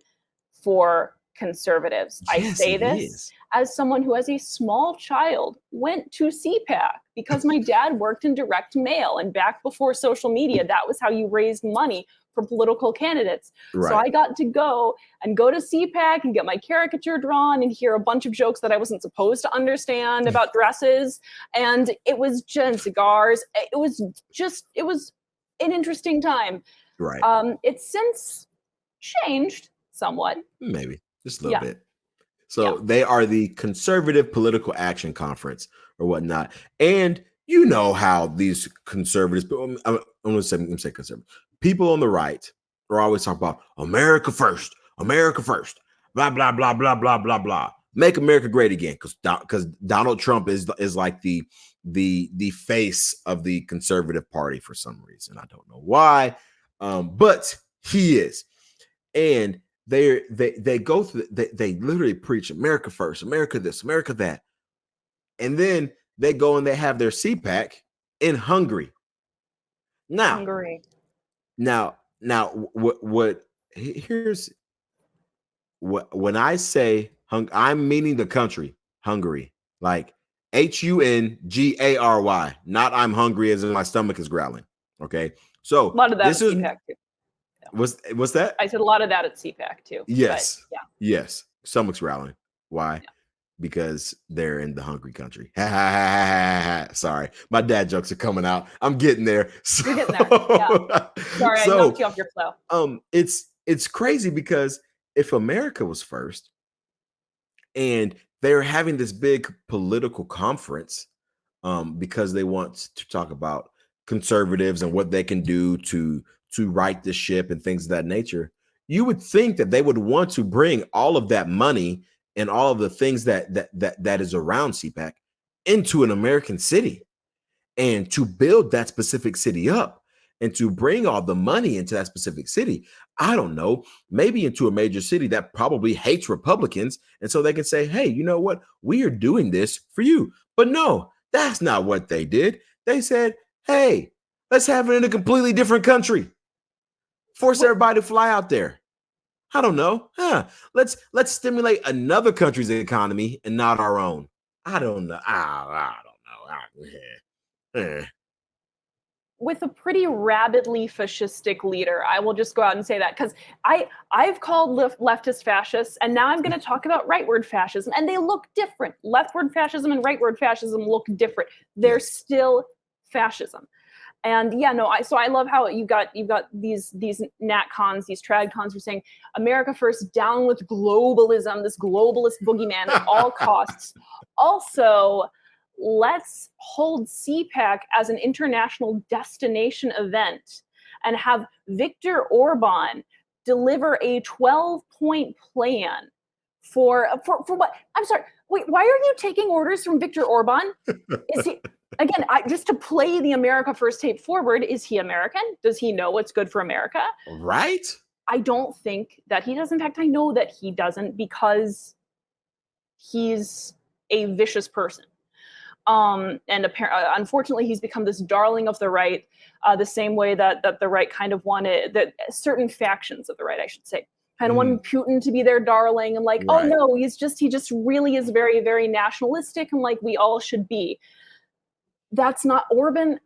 [SPEAKER 2] for conservatives. Yes, I say this as someone who, as a small child, went to CPAC because my dad worked in direct mail, and back before social media, that was how you raised money for political candidates. Right. So I got to go to CPAC and get my caricature drawn and hear a bunch of jokes that I wasn't supposed to understand about dresses. And it was just cigars. It was an interesting time.
[SPEAKER 1] Right.
[SPEAKER 2] It's since changed somewhat.
[SPEAKER 1] Maybe just a little bit. So they are the Conservative Political Action Conference or whatnot. And you know how these conservatives, I'm going to say conservative. People on the right are always talking about America first, blah, blah, blah, blah, blah, blah, blah. Make America great again, because Donald Trump is like the face of the conservative party for some reason. I don't know why, but he is. And they go through, they literally preach America first, America this, America that. And then they go and they have their CPAC in Hungary. Now, when I say I'm meaning the country, Hungary, like Hungary, not I'm hungry as in my stomach is growling. Okay. So
[SPEAKER 2] a lot of that at CPAC too.
[SPEAKER 1] What's that?
[SPEAKER 2] I said a lot of that at CPAC too.
[SPEAKER 1] Yes. But, yes. Stomach's growling. Why? Yeah. Because they're in the hungry country. Sorry, my dad jokes are coming out. I'm getting there.
[SPEAKER 2] You're getting there. Yeah. Sorry, I knocked you off your flow.
[SPEAKER 1] It's crazy, because if America was first and they're having this big political conference, because they want to talk about conservatives and what they can do to right the ship and things of that nature, you would think that they would want to bring all of that money and all of the things that is around CPAC into an American city, and to build that specific city up, and to bring all the money into that specific city. I don't know, maybe into a major city that probably hates Republicans. And so they can say, hey, you know what? We are doing this for you. But no, that's not what they did. They said, hey, let's have it in a completely different country. Force everybody to fly out there. I don't know. Let's stimulate another country's economy and not our own. I don't know. I don't know.
[SPEAKER 2] With a pretty rabidly fascistic leader, I will just go out and say that, because I've called leftist fascists, and now I'm going to talk about rightward fascism, and they look different. Leftward fascism and rightward fascism look different. They're still fascism. And yeah, no, so I love how you got these NatCons, these TradCons who are saying America first, down with globalism, this globalist boogeyman at all costs. Also, let's hold CPAC as an international destination event and have Viktor Orban deliver a 12-point plan for what? I'm sorry. Wait, why are you taking orders from Viktor Orban? Is he again? Just to play the America First tape forward. Is he American? Does he know what's good for America?
[SPEAKER 1] Right.
[SPEAKER 2] I don't think that he does. In fact, I know that he doesn't because he's a vicious person. And unfortunately, he's become this darling of the right, the same way that the right kind of wanted, that certain factions of the right, I should say, kind of wanted Putin to be their darling, and like, right. Oh no, he just really is very, very nationalistic, and like we all should be. That's not Orban,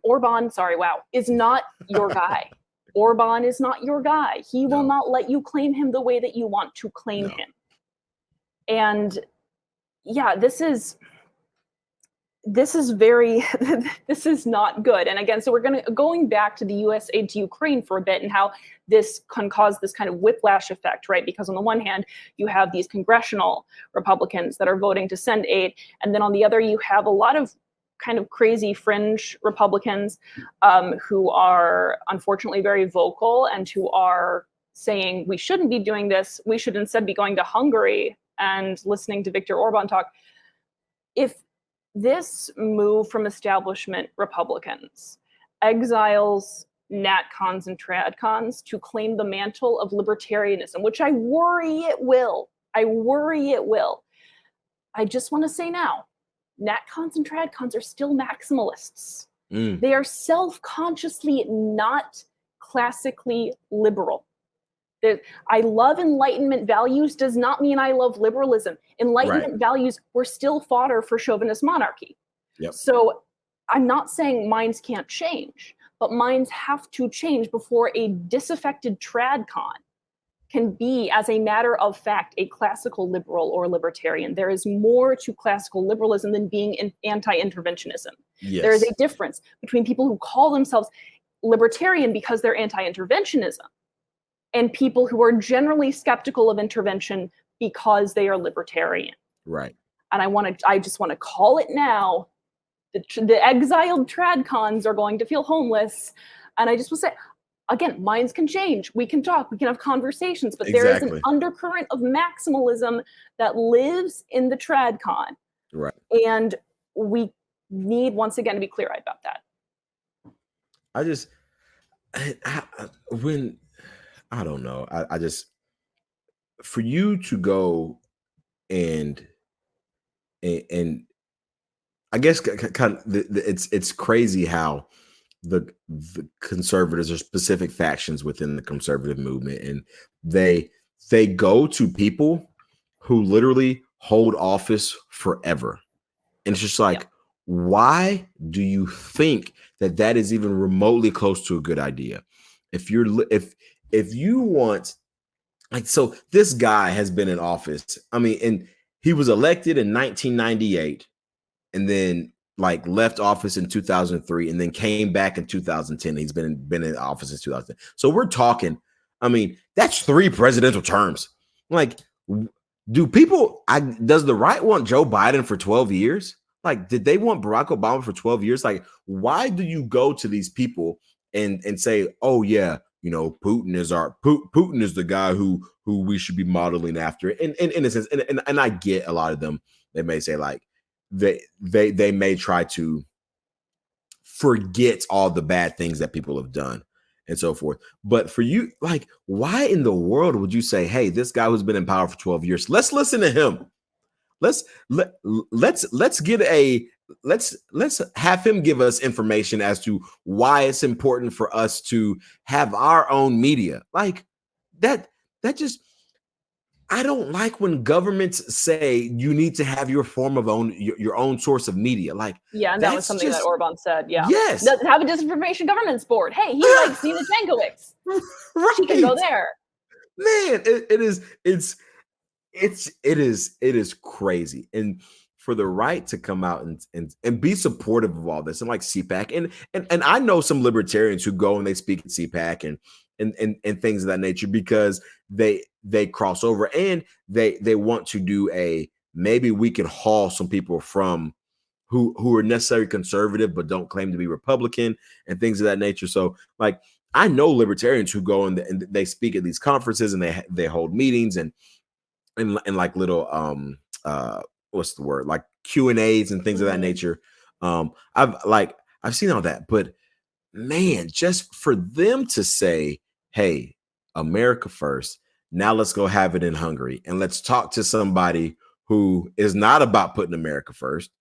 [SPEAKER 2] is not your guy. Orban is not your guy. He will not let you claim him the way that you want to claim him. And yeah, this is very, this is not good. And again, so we're going back to the US aid to Ukraine for a bit and how this can cause this kind of whiplash effect, right? Because on the one hand, you have these congressional Republicans that are voting to send aid. And then on the other, you have a lot of kind of crazy fringe Republicans who are unfortunately very vocal and who are saying we shouldn't be doing this. We should instead be going to Hungary and listening to Viktor Orban talk. If this move from establishment Republicans exiles NatCons and TradCons to claim the mantle of libertarianism, which I worry it will. I just want to say now, NatCons and TradCons are still maximalists. They are self-consciously not classically liberal. I love Enlightenment values does not mean I love liberalism. Enlightenment values were still fodder for chauvinist monarchy.
[SPEAKER 1] Yep.
[SPEAKER 2] So I'm not saying minds can't change, but minds have to change before a disaffected TradCon can be, as a matter of fact, a classical liberal or libertarian. There is more to classical liberalism than being anti-interventionism.
[SPEAKER 1] Yes.
[SPEAKER 2] There is a difference between people who call themselves libertarian because they're anti-interventionism and people who are generally skeptical of intervention because they are libertarian.
[SPEAKER 1] Right.
[SPEAKER 2] And I just want to call it now. The exiled TradCons are going to feel homeless. And I just will say, again, minds can change. We can talk. We can have conversations. But there is an undercurrent of maximalism that lives in the TradCon.
[SPEAKER 1] Right.
[SPEAKER 2] And we need, once again, to be clear-eyed about that.
[SPEAKER 1] I don't know. I just, for you to go and I guess kind of it's crazy how the conservatives are specific factions within the conservative movement, and they go to people who literally hold office forever, and it's just like, why do you think that is even remotely close to a good idea? If you want, like, so this guy has been in office. I mean, and he was elected in 1998 and then like left office in 2003 and then came back in 2010. He's been in office since 2010. So we're talking, I mean, that's 3 presidential terms. Like, does the right want Joe Biden for 12 years? Like, did they want Barack Obama for 12 years? Like, why do you go to these people and say, oh yeah, you know, Putin is the guy who we should be modeling after? And in a sense, and I get a lot of them, they may say like they may try to forget all the bad things that people have done and so forth. But for you, like, why in the world would you say, hey, this guy who's been in power for 12 years, let's listen to him. Let's have him give us information as to why it's important for us to have our own media. Like that just, I don't like when governments say you need to have your own source of media. Like,
[SPEAKER 2] yeah, and that was something that Orban said. Yeah,
[SPEAKER 1] yes,
[SPEAKER 2] have a disinformation governance board. Hey, he likes Nina Jankowicz. Right. She can go there.
[SPEAKER 1] Man, it is crazy. And for the right to come out and be supportive of all this and like CPAC and I know some libertarians who go and they speak at CPAC and things of that nature because they cross over and they want to do a maybe we can haul some people from who are necessarily conservative but don't claim to be Republican and things of that nature. So like I know libertarians who go and they speak at these conferences and they hold meetings and like little what's the word, like Q&As and things of that nature. I've seen all that, but man, just for them to say, hey, America first, now let's go have it in Hungary and let's talk to somebody who is not about putting America first,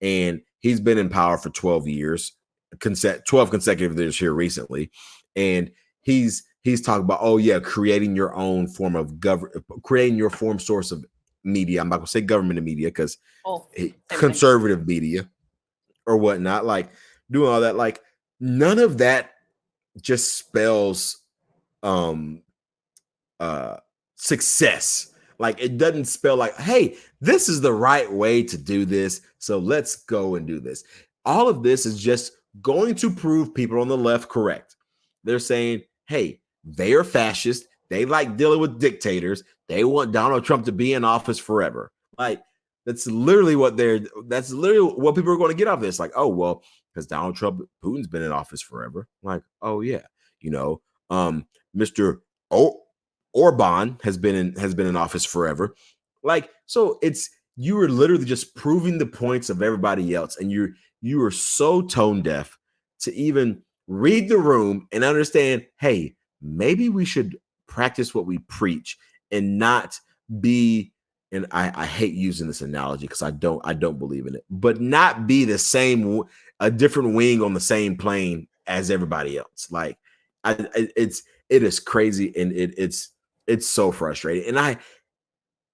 [SPEAKER 1] and he's been in power for 12 years, 12 consecutive years here recently, and he's talking about, oh yeah, creating your own form of creating your form source of media. I'm not gonna say government media because conservative media or whatnot, like doing all that, like none of that just spells success. Like it doesn't spell like, hey, this is the right way to do this, so let's go and do this. All of this is just going to prove people on the left correct. They're saying, hey, they are fascist, they like dealing with dictators, they want Donald Trump to be in office forever. Like that's literally what people are going to get out of this. Like, oh well, because Donald Trump, Putin's been in office forever. Like, oh yeah, Mr. Orban has been in office forever. Like, so you are literally just proving the points of everybody else, and you are so tone deaf to even read the room and understand, hey, maybe we should practice what we preach and not be, and I hate using this analogy because I don't believe in it, but not be a different wing on the same plane as everybody else. Like it is crazy, and it's so frustrating. And I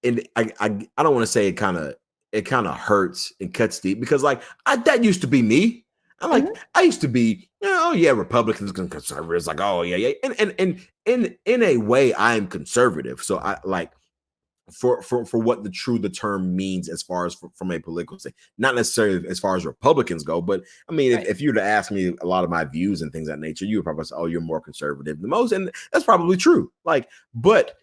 [SPEAKER 1] don't want to say it kind of hurts and cuts deep because like that used to be me. I used to be, oh yeah, Republicans and conservatives, like, oh yeah. And in a way, I am conservative. So I like for what the term means as far as from a political thing, not necessarily as far as Republicans go, but I mean, if you were to ask me a lot of my views and things of that nature, you would probably say, oh, you're more conservative than most. And that's probably true. Like, but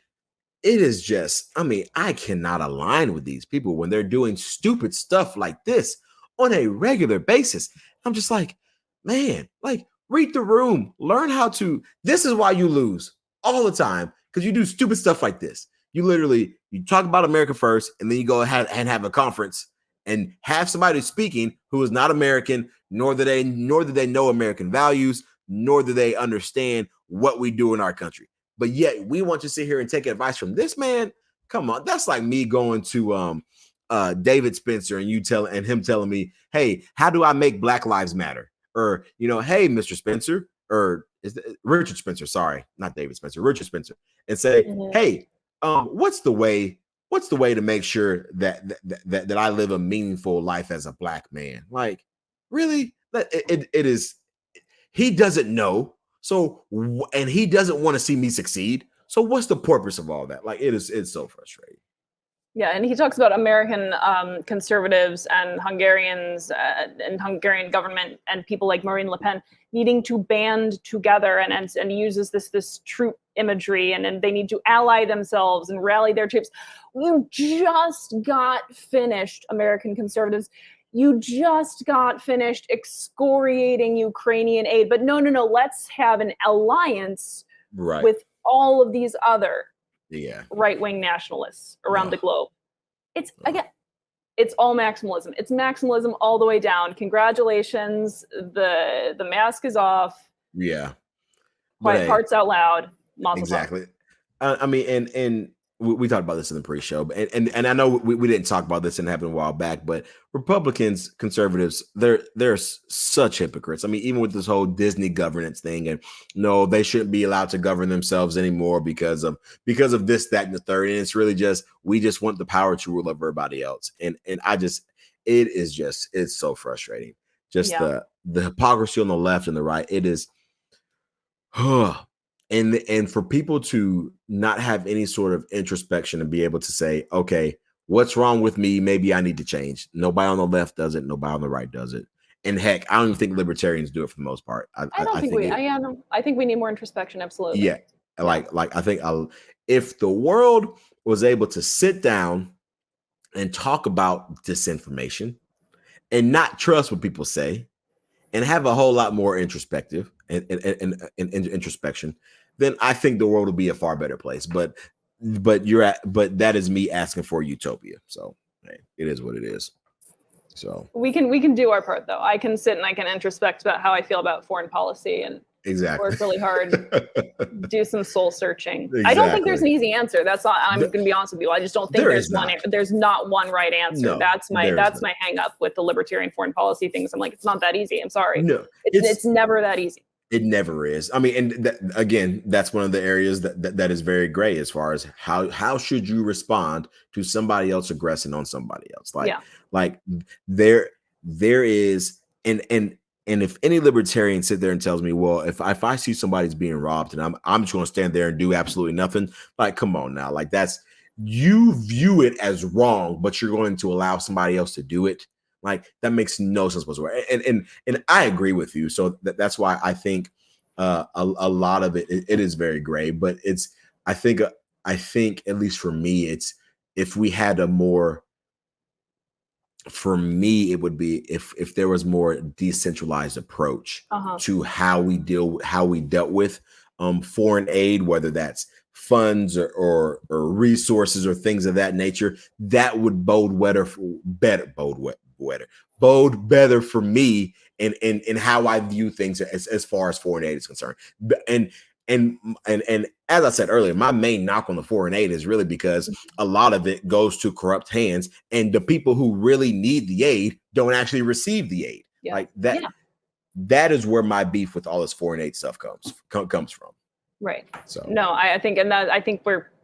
[SPEAKER 1] it is just, I mean, I cannot align with these people when they're doing stupid stuff like this on a regular basis. I'm just like, man, like read the room, learn how to, this is why you lose all the time, because you do stupid stuff like this. You talk about America first, and then you go ahead and have a conference and have somebody speaking who is not American, nor do they know American values, nor do they understand what we do in our country. But yet we want to sit here and take advice from this man. Come on, that's like me going to David Spencer and him telling me, hey, how do I make Black Lives Matter? Or, hey, Mr. Spencer, or is it Richard Spencer? Sorry, not David Spencer, Richard Spencer, and say, hey, what's the way to make sure that I live a meaningful life as a Black man? Like, really? It is. He doesn't know. So, and he doesn't want to see me succeed. So what's the purpose of all that? Like, it's so frustrating.
[SPEAKER 2] Yeah, and he talks about American conservatives and Hungarians and Hungarian government and people like Marine Le Pen needing to band together and uses this troop imagery and they need to ally themselves and rally their troops. You just got finished, American conservatives. You just got finished excoriating Ukrainian aid. But no, let's have an alliance with all of these other right-wing nationalists around the globe. It's all maximalism. It's maximalism all the way down. Congratulations. The mask is off.
[SPEAKER 1] Yeah.
[SPEAKER 2] Quiet hearts out loud.
[SPEAKER 1] Exactly. I mean, and we talked about this in the pre-show, and I know we didn't talk about this and it happened a while back, but Republicans, conservatives, they're such hypocrites. I mean, even with this whole Disney governance thing, and no, they shouldn't be allowed to govern themselves anymore because of this, that, and the third. And it's really just we just want the power to rule over everybody else. And it's so frustrating. Just the hypocrisy on the left and the right. It is. And for people to not have any sort of introspection and be able to say, okay, What's wrong with me? Maybe I need to change. Nobody on the left does it. Nobody on the right does it. And heck, I don't even think libertarians do it for the most part.
[SPEAKER 2] I think we need more introspection. Absolutely.
[SPEAKER 1] Yeah. Like I think if the world was able to sit down and talk about disinformation and not trust what people say and have a whole lot more introspective and introspection, then I think the world will be a far better place. But that is me asking for utopia. So hey, it is what it is. So
[SPEAKER 2] we can do our part, though. I can sit and I can introspect about how I feel about foreign policy and work really hard, do some soul searching. Exactly. I don't think there's an easy answer. That's not. I'm going to be honest with you. I just don't think there's not one right answer. No, that's my hang up with the libertarian foreign policy things. I'm like, it's not that easy. I'm sorry. No, it's never that easy.
[SPEAKER 1] It never is. I mean, and again, that's one of the areas that is very gray as far as how should you respond to somebody else aggressing on somebody else. Like there is and if any libertarian sit there and tells me, well, if I see somebody's being robbed and I'm just going to stand there and do absolutely nothing, like, come on now, like you view it as wrong, but you're going to allow somebody else to do it. Like that makes no sense whatsoever. And I agree with you. So that's why I think a lot of it is very gray, but I think at least for me, it's if we had a more, for me, it would be if there was more decentralized approach to how we dealt with foreign aid, whether that's funds or resources or things of that nature, that would bode better for me in how I view things as far as foreign aid is concerned. And as I said earlier, my main knock on the foreign aid is really because a lot of it goes to corrupt hands, and the people who really need the aid don't actually receive the aid. Yeah. Like that. Yeah. That is where my beef with all this foreign aid stuff comes from.
[SPEAKER 2] Right. So no, I think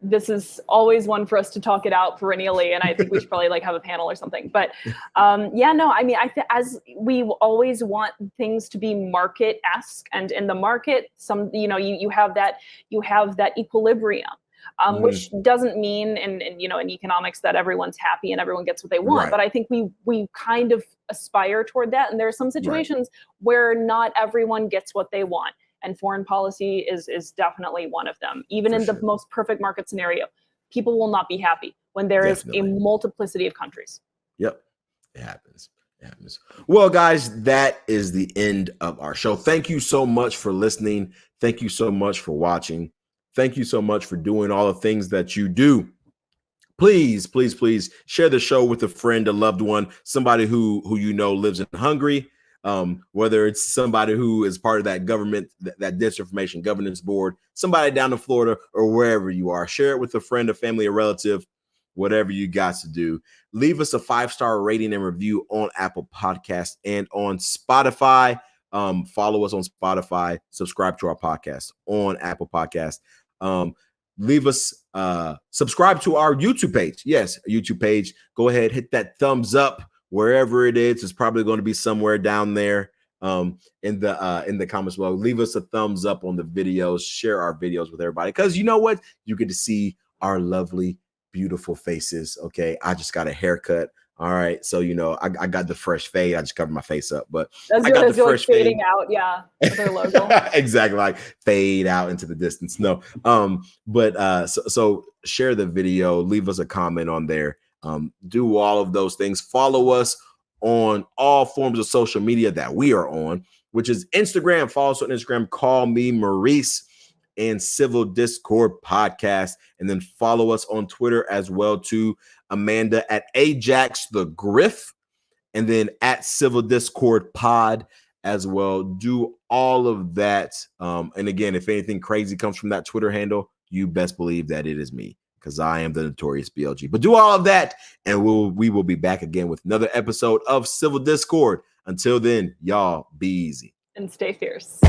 [SPEAKER 2] this is always one for us to talk it out perennially, and I think we should probably have a panel or something. But as we always want things to be market-esque, and in the market, you have that equilibrium, which doesn't mean in economics that everyone's happy and everyone gets what they want. Right. But I think we kind of aspire toward that, and there are some situations where not everyone gets what they want. And foreign policy is definitely one of them. Even in the most perfect market scenario, people will not be happy when there is a multiplicity of countries.
[SPEAKER 1] Yep, it happens. Well, guys, that is the end of our show. Thank you so much for listening. Thank you so much for watching. Thank you so much for doing all the things that you do. Please, please, please share the show with a friend, a loved one, somebody who lives in Hungary. Whether it's somebody who is part of that government, that disinformation governance board, somebody down in Florida or wherever you are, share it with a friend, a family, a relative, whatever you got to do. Leave us a 5-star rating and review on Apple Podcasts and on Spotify. Follow us on Spotify, subscribe to our podcast on Apple Podcasts. Leave us, subscribe to our YouTube page. Yes, a YouTube page. Go ahead, hit that thumbs up. Wherever it is, it's probably going to be somewhere down there in the comments below. Leave us a thumbs up on the videos. Share our videos with everybody, because you know what? You get to see our lovely, beautiful faces. Okay, I just got a haircut. All right, so I got the fresh fade. I just covered my face up, but I got the fresh
[SPEAKER 2] fading out. Yeah, with their logo.
[SPEAKER 1] Exactly, like fade out into the distance. No, but so share the video. Leave us a comment on there. Do all of those things. Follow us on all forms of social media that we are on, which is Instagram. Follow us on Instagram. Call me Maurice and Civil Discord Podcast. And then follow us on Twitter as well too. Amanda at Ajax the Griff. And then at Civil Discord Pod as well. Do all of that. And again, if anything crazy comes from that Twitter handle, you best believe that it is me, because I am the notorious BLG. But do all of that, and we will be back again with another episode of Civil Discord. Until then, y'all be easy.
[SPEAKER 2] And stay fierce.